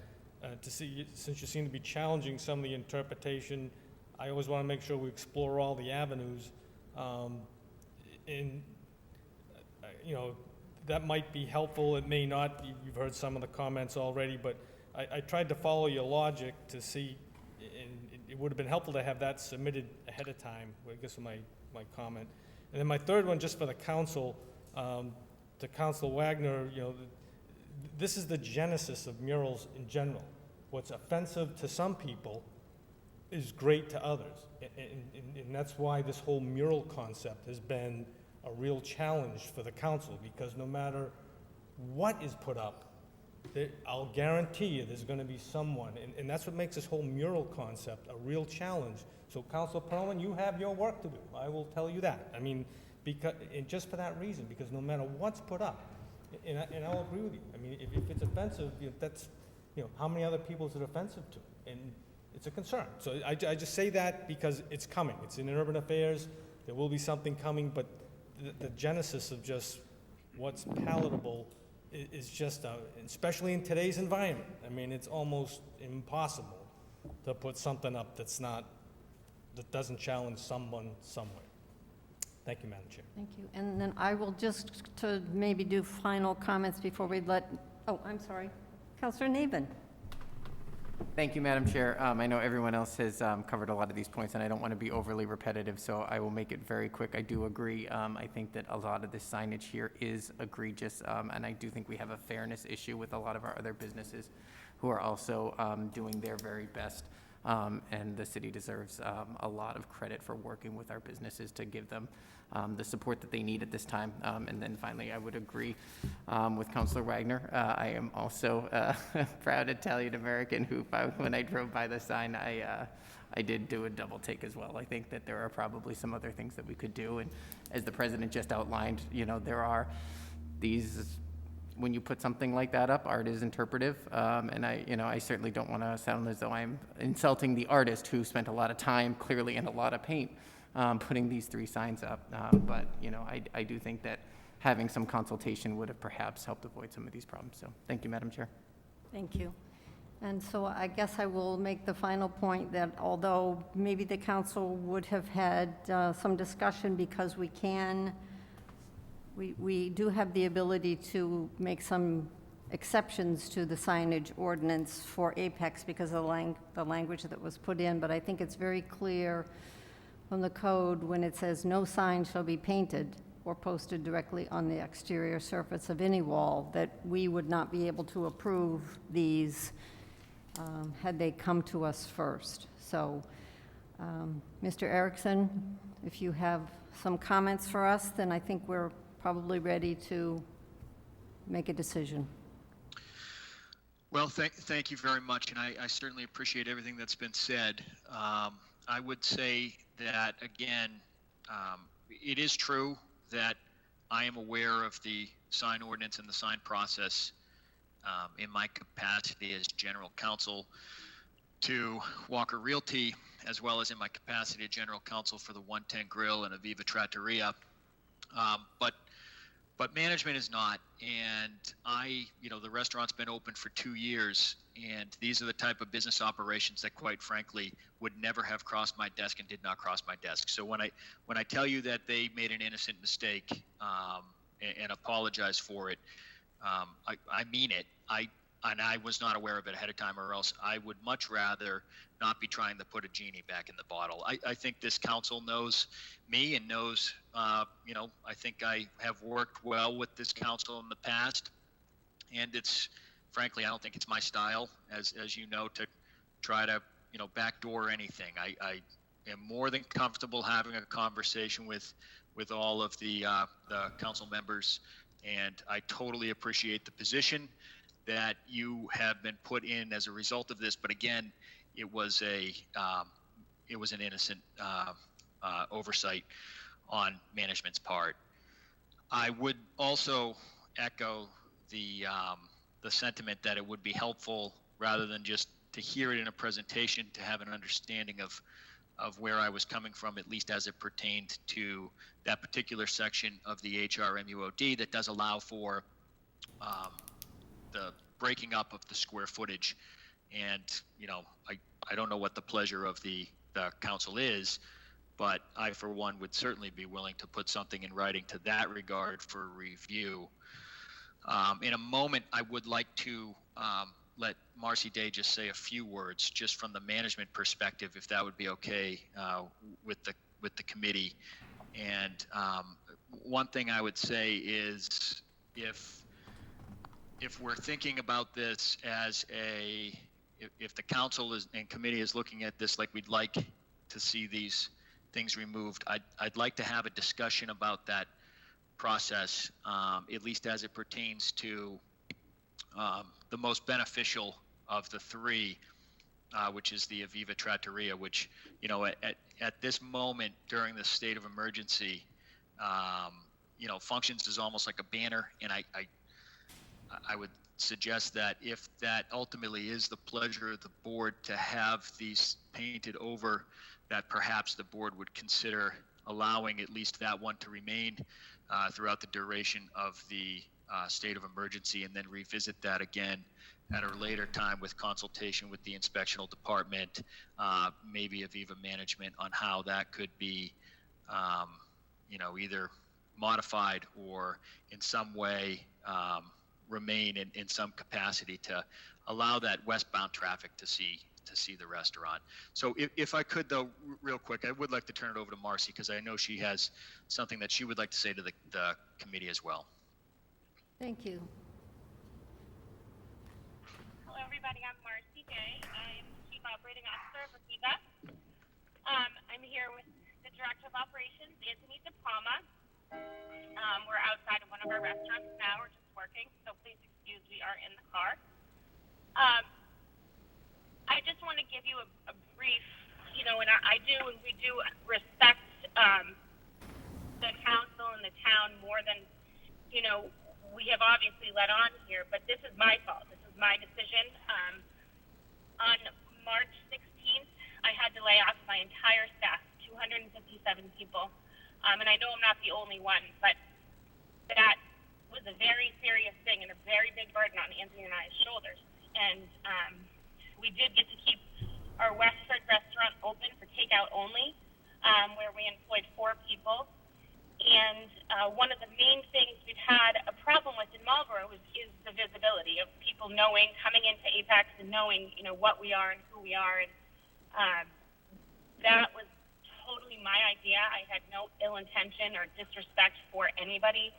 to see, since you seem to be challenging some of the interpretation, I always want to make sure we explore all the avenues. That might be helpful. It may not. You've heard some of the comments already, but I tried to follow your logic to see, and it would have been helpful to have that submitted ahead of time, I guess, my comment. And then my third one, just for the council, to Councilor Wagner, this is the genesis of murals in general. What's offensive to some people is great to others. And that's why this whole mural concept has been a real challenge for the council, because no matter what is put up, I'll guarantee you there's going to be someone, and that's what makes this whole mural concept a real challenge. So, Councilor Perlman, you have your work to do. I will tell you that. I mean, and just for that reason, because no matter what's put up, and I'll agree with you. I mean, if it's offensive, that's, how many other people is it offensive to? And it's a concern. So I just say that because it's coming. It's in urban affairs. There will be something coming, but the genesis of just what's palatable is just, especially in today's environment. I mean, it's almost impossible to put something up that doesn't challenge someone somewhere. Thank you, Madam Chair. Thank you. And then I will just to maybe do final comments before we I'm sorry. Councilor Navin. Thank you, Madam Chair. I know everyone else has covered a lot of these points, and I don't want to be overly repetitive, so I will make it very quick. I do agree. I think that a lot of this signage here is egregious, and I do think we have a fairness issue with a lot of our other businesses who are also doing their very best, and the city deserves a lot of credit for working with our businesses to give them the support that they need at this time. And then finally, I would agree with Councilor Wagner. I am also proud Italian American who, when I drove by the sign, I did do a double take as well. I think that there are probably some other things that we could do. And as the president just outlined, there are these, when you put something like that up, art is interpretive. And I certainly don't want to sound as though I'm insulting the artist who spent a lot of time, clearly, and a lot of paint putting these 3 signs up. But I do think that having some consultation would have perhaps helped avoid some of these problems. So thank you, Madam Chair. Thank you. And so I guess I will make the final point that although maybe the council would have had some discussion, because we do have the ability to make some exceptions to the signage ordinance for Apex because of the language that was put in, but I think it's very clear from the code when it says no sign shall be painted or posted directly on the exterior surface of any wall, that we would not be able to approve these had they come to us first. So Mr. Erickson, if you have some comments for us, then I think we're probably ready to make a decision. Well, thank you very much, and I certainly appreciate everything that's been said. I would say that, again, it is true that I am aware of the sign ordinance and the sign process in my capacity as general counsel to Walker Realty, as well as in my capacity as general counsel for the 110 Grill and Aviva Trattoria. But management is not, and the restaurant's been open for 2 years, and these are the type of business operations that, quite frankly, would never have crossed my desk and did not cross my desk. So when I tell you that they made an innocent mistake and apologize for it, I mean it. I was not aware of it ahead of time, or else I would much rather not be trying to put a genie back in the bottle. I think this council knows me and knows, I think I have worked well with this council in the past, and frankly, I don't think it's my style, as you know, to try to, backdoor anything. I am more than comfortable having a conversation with all of the council members, and I totally appreciate the position that you have been put in as a result of this. But again, it was an innocent oversight on management's part. I would also echo the sentiment that it would be helpful, rather than just to hear it in a presentation, to have an understanding of where I was coming from, at least as it pertained to that particular section of the HRMUOD that does allow for the breaking up of the square footage. And I don't know what the pleasure of the council is, but I, for one, would certainly be willing to put something in writing to that regard for review. In a moment, I would like to let Marcy Day just say a few words, just from the management perspective, if that would be okay with the committee. And one thing I would say is, if we're thinking about this as if the council and committee is looking at this like we'd like to see these things removed, I'd like to have a discussion about that process, at least as it pertains to the most beneficial of the three, which is the Aviva Trattoria, which, at this moment during the state of emergency, functions as almost like a banner. And I would suggest that if that ultimately is the pleasure of the board to have these painted over, that perhaps the board would consider allowing at least that one to remain throughout the duration of the state of emergency, and then revisit that again at a later time with consultation with the inspectional department, maybe Aviva management, on how that could be, either modified or in some way remain in some capacity to allow that westbound traffic to see the restaurant. So if I could, though, real quick, I would like to turn it over to Marcy, because I know she has something that she would like to say to the committee as well. Thank you. Hello, everybody. I'm Marcy Day. I'm Chief Operating Officer of Aviva. I'm here with the Director of Operations, Anthony DePalma. We're outside of one of our restaurants now. We're just working, so please excuse, we are in the car. I just want to give you a brief, and we do respect the council and the town more than, we have obviously let on here, but this is my fault. This is my decision. On March 16th, I had to lay off my entire staff, 257 people. And I know I'm not the only one, but that was a very serious thing and a very big burden on Anthony and I's shoulders. And we did get to keep our Westford restaurant open for takeout only, where we employed 4 people. And one of the main things we've had a problem with in Marlborough is the visibility of people coming into Apex and knowing, what we are and who we are. And that was totally my idea. I had no ill intention or disrespect for anybody.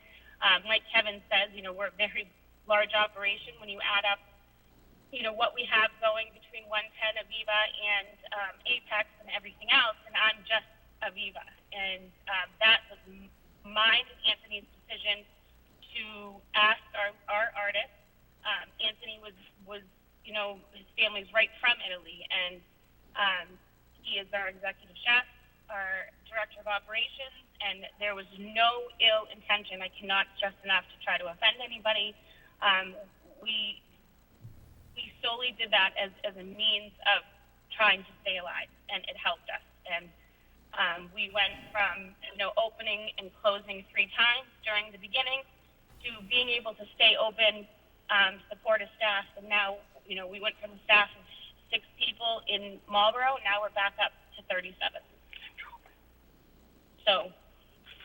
Like Kevin says, we're a very large operation. When you add up, what we have going between 110 Aviva and Apex and everything else, and I'm just Aviva. And that was mine and Anthony's decision to ask our artists. Anthony was his family's right from Italy, and he is our executive chef, our director of operations, and there was no ill intention. I cannot stress enough to try to offend anybody. We solely did that as a means of trying to stay alive, and it helped us. And we went from opening and closing 3 times during the beginning to being able to stay open, support a staff, and now we went from a staff of 6 people in Marlborough. Now we're back up to 37. So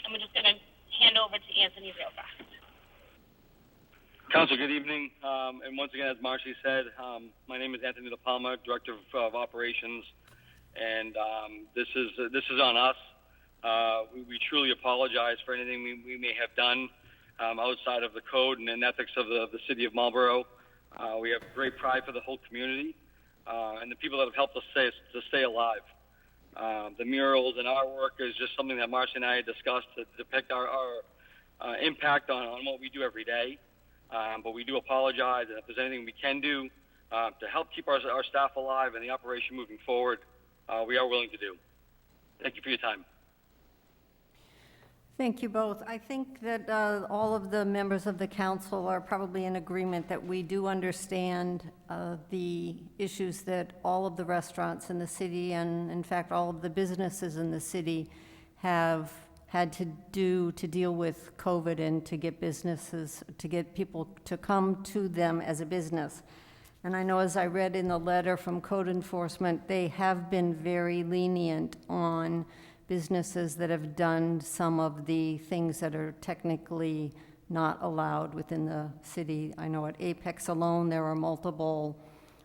I'm just going to hand over to Anthony real fast. Council, good evening. And once again, as Marcy said, my name is Anthony LaPalma, Director of Operations, and this is on us. We truly apologize for anything we may have done outside of the code and ethics of the city of Marlborough. We have great pride for the whole community and the people that have helped us to stay alive. The murals and artwork is just something that Marcy and I had discussed to depict our impact on what we do every day. But we do apologize, and if there's anything we can do to help keep our staff alive and the operation moving forward, we are willing to do. Thank you for your time. Thank you both. I think that all of the members of the council are probably in agreement that we do understand the issues that all of the restaurants in the city, and in fact all of the businesses in the city, have had to do to deal with COVID and to get people to come to them as a business. And I know, as I read in the letter from code enforcement, they have been very lenient on businesses that have done some of the things that are technically not allowed within the city. I know at Apex alone, there are multiple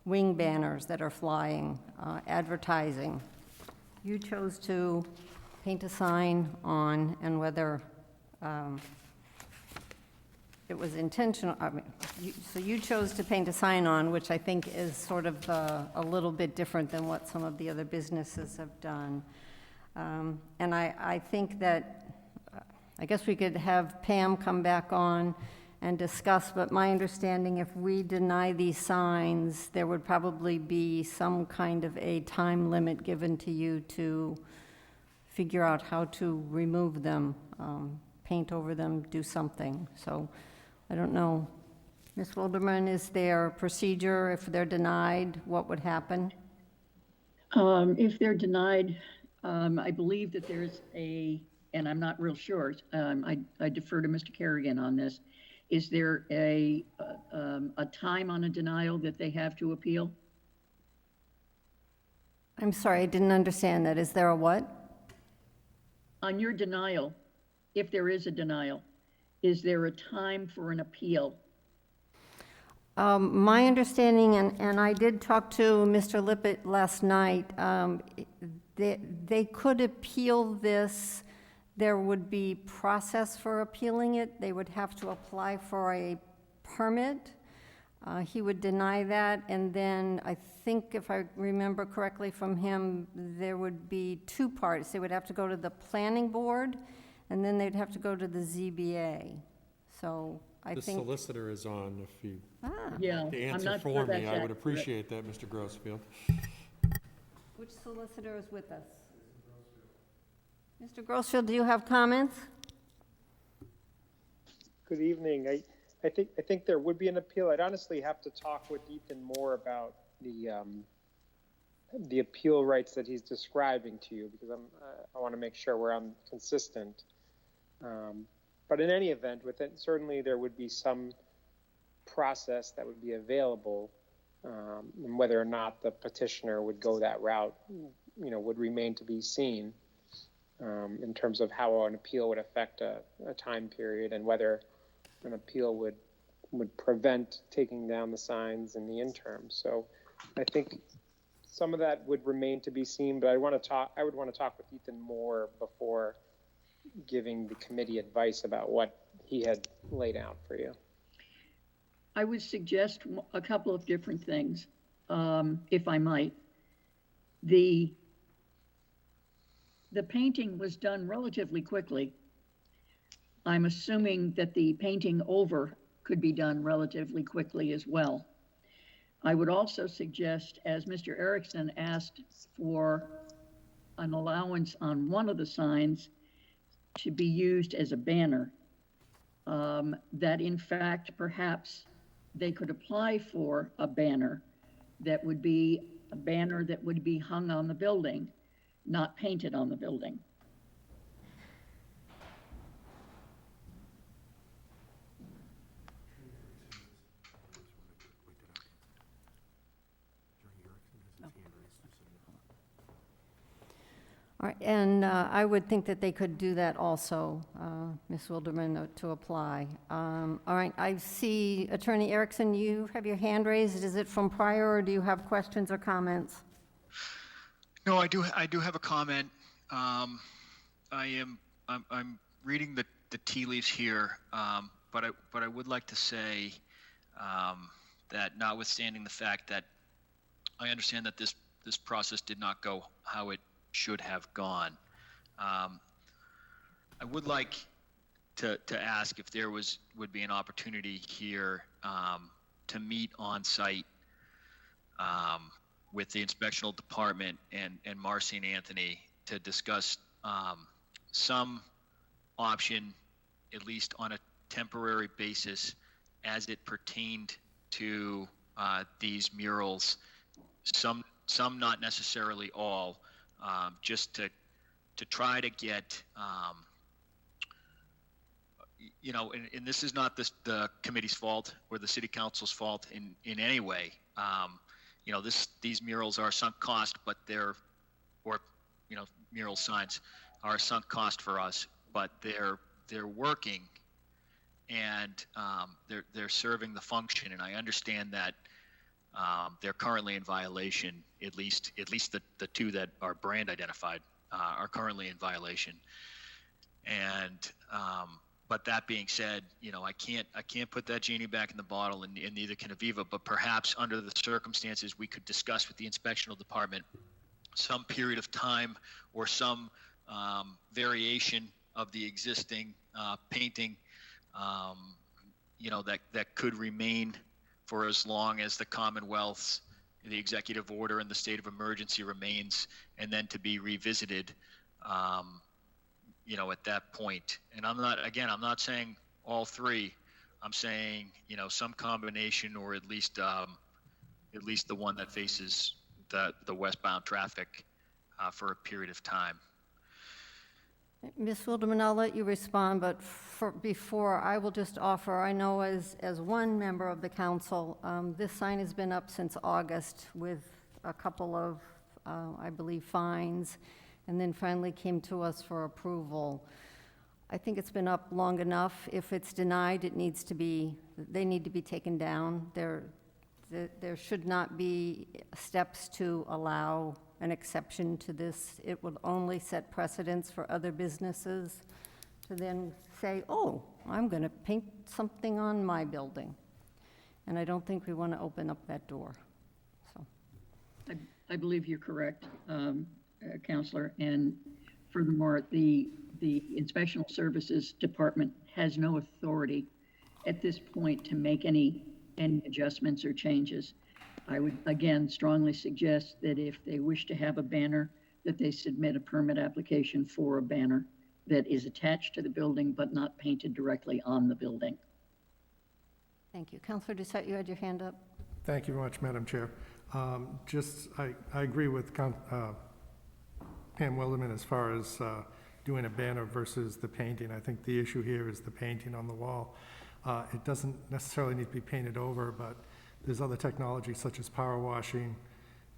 wing banners that are flying, advertising. You chose to paint a sign on, and whether it was intentional, so you chose to paint a sign on, which I think is sort of a little bit different than what some of the other businesses have done. And I think that, I guess we could have Pam come back on and discuss, but my understanding, if we deny these signs, there would probably be some kind of a time limit given to you to figure out how to remove them, paint over them, do something. So I don't know. Ms. Wilderman, is there a procedure if they're denied? What would happen? If they're denied, I believe that there's and I'm not real sure, I defer to Mr. Kerrigan on this. Is there a time on a denial that they have to appeal? I'm sorry, I didn't understand that. Is there a what? On your denial, if there is a denial, is there a time for an appeal? My understanding, and I did talk to Mr. Lippett last night, they could appeal this. There would be process for appealing it. They would have to apply for a permit. He would deny that, and then I think, if I remember correctly from him, there would be 2 parts. They would have to go to the planning board, and then they'd have to go to the ZBA. So I The think... solicitor is on. If you Yeah, to I'm answer not for sure me, that's I would accurate. appreciate that, Mr. Grossfield. Which solicitor is with us? Mr. Grossfield, do you have comments? Good evening. I think there would be an appeal. I'd honestly have to talk with Ethan more about the appeal rights that he's describing to you, because I want to make sure we're consistent. But in any event, with it, certainly there would be some process that would be available, and whether or not the petitioner would go that route, would remain to be seen, in terms of how an appeal would affect a time period, and whether an appeal would prevent taking down the signs in the interim. So I think some of that would remain to be seen, but I would want to talk with Ethan more before giving the committee advice about what he had laid out for you. I would suggest a couple of different things. if I might. The painting was done relatively quickly. I'm assuming that the painting over could be done relatively quickly as well. I would also suggest, as Mr. Erickson asked for an allowance on one of the signs to be used as a banner, that in fact, perhaps they could apply for a banner that would be a banner that would be hung on the building, not painted on the building. All right, and I would think that they could do that also, Ms. Wilderman, to apply. All right, I see Attorney Erickson, you have your hand raised. Is it from prior, or do you have questions or comments? No, I do have a comment. I'm reading the tea leaves here, but I would like to say that notwithstanding the fact that I understand that this process did not go how it should have gone, I would like to ask if there would be an opportunity here to meet on site with the inspectional department and Marcy and Anthony to discuss some option, at least on a temporary basis, as it pertained to these murals. Some not necessarily all, just to try to get, and this is not the committee's fault or the city council's fault in any way. These murals are a sunk cost, but mural signs are a sunk cost for us, but they're working and they're serving the function. And I understand that they're currently in violation. At least the two that are brand identified are currently in violation. And but that being said, I can't put that genie back in the bottle, and neither can Aviva. But perhaps under the circumstances, we could discuss with the inspectional department some period of time or some variation of the existing painting, that could remain for as long as the Commonwealth's, the executive order and the state of emergency remains, and then to be revisited, at that point. And I'm not saying all three. I'm saying, some combination, or at least the one that faces the westbound traffic for a period of time. Ms. Wilderman, I'll let you respond, but before, I will just offer, I know as one member of the council, this sign has been up since August with a couple of, I believe, fines, and then finally came to us for approval. I think it's been up long enough. If it's denied, they need to be taken down. There should not be steps to allow an exception to this. It would only set precedents for other businesses to then say, oh, I'm going to paint something on my building. And I don't think we want to open up that door. So, I believe you're correct, Counselor. And furthermore, the Inspectional Services Department has no authority at this point to make any adjustments or changes. I would, again, strongly suggest that if they wish to have a banner, that they submit a permit application for a banner that is attached to the building but not painted directly on the building. Thank you. Councilor Doucette, you had your hand up. Thank you very much, Madam Chair. I agree with Pam Wilderman as far as doing a banner versus the painting. I think the issue here is the painting on the wall. It doesn't necessarily need to be painted over, but there's other technology such as power washing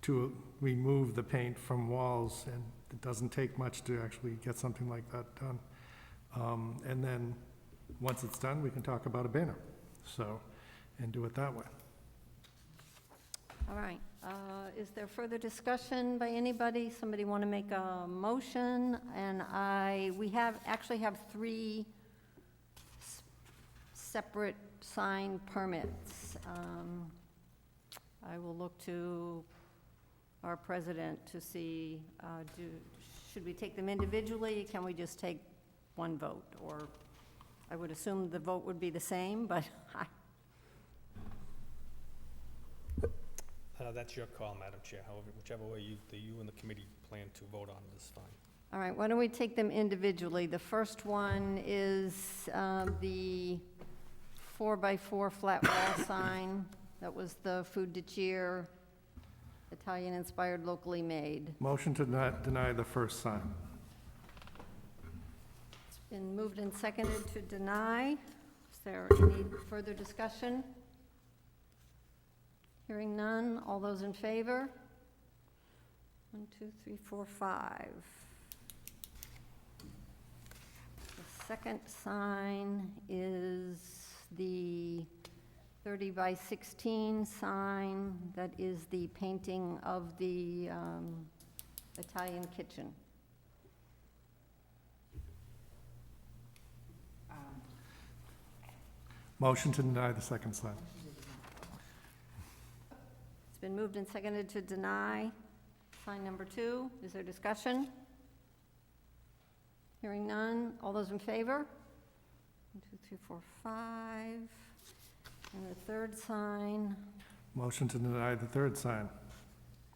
to remove the paint from walls, and it doesn't take much to actually get something like that done. And then once it's done, we can talk about a banner, and do it that way. All right. Is there further discussion by anybody? Somebody want to make a motion? And we actually have 3 separate sign permits. I will look to our president to see, should we take them individually? Can we just take one vote? Or I would assume the vote would be the same, but That's your call, Madam Chair. However, whichever way you and the committee plan to vote on it is fine. all right, why don't we take them individually? The first one is the 4x4 flat wall sign. That was the food de cheer, Italian-inspired, locally made. Motion to deny the first sign. It's been moved and seconded to deny. Is there any further discussion? Hearing none. All those in favor? 1, 2, 3, 4, 5. The second sign is the 30 by 16 sign. That is the painting of the Italian kitchen. Motion to deny the second sign. It's been moved and seconded to deny sign number 2. Is there discussion? Hearing none. All those in favor? 1, 2, 3, 4, 5. And the third sign, Motion to deny the third sign.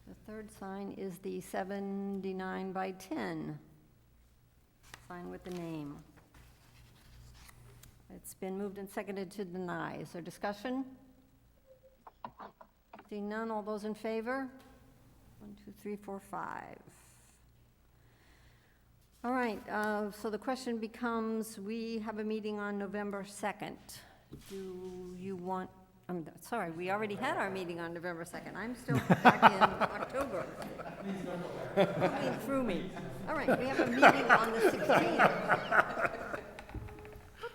the third sign is the 79 by 10 sign with the name. It's been moved and seconded to deny. Is there discussion? Seeing none, all those in favor? 1, 2, 3, 4, 5. All right, so the question becomes, we have a meeting on November 2nd. Do you want, I'm sorry, we already had our meeting on November 2nd. I'm still back in October. Looking through me. All right, we have a meeting on the 16th.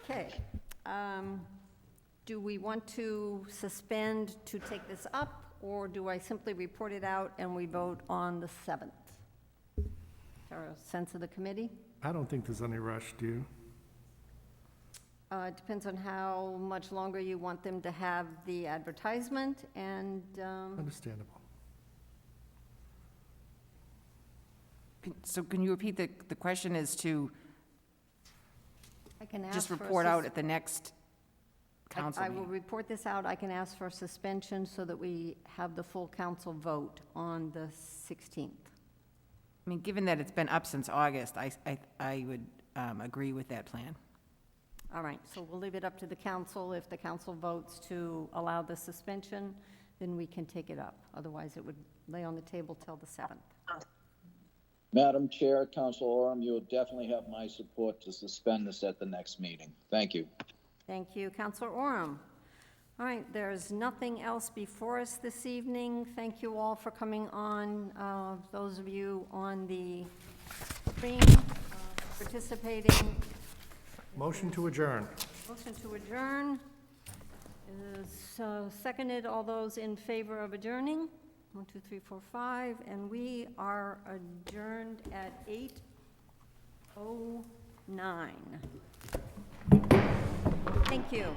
Okay. Do we want to suspend to take this up, or do I simply report it out and we vote on the 7th? Is there a sense of the committee? I don't think there's any rush, do you? It depends on how much longer you want them to have the advertisement, and Understandable. So can you repeat the question is to I can ask just for report out at the next council I will meeting? report this out. I can ask for suspension so that we have the full council vote on the 16th. I mean, given that it's been up since August, I would agree with that plan. All right, so we'll leave it up to the council. If the council votes to allow the suspension, then we can take it up. Otherwise, it would lay on the table till the 7th. Madam Chair, Council Orem, you will definitely have my support to suspend this at the next meeting. Thank you. Thank you, Councilor Orem. All right, there's nothing else before us this evening. Thank you all for coming on, those of you on the screen participating. Motion to adjourn. Motion to adjourn is seconded. All those in favor of adjourning? 1, 2, 3, 4, 5. And we are adjourned at 8:09. Thank you.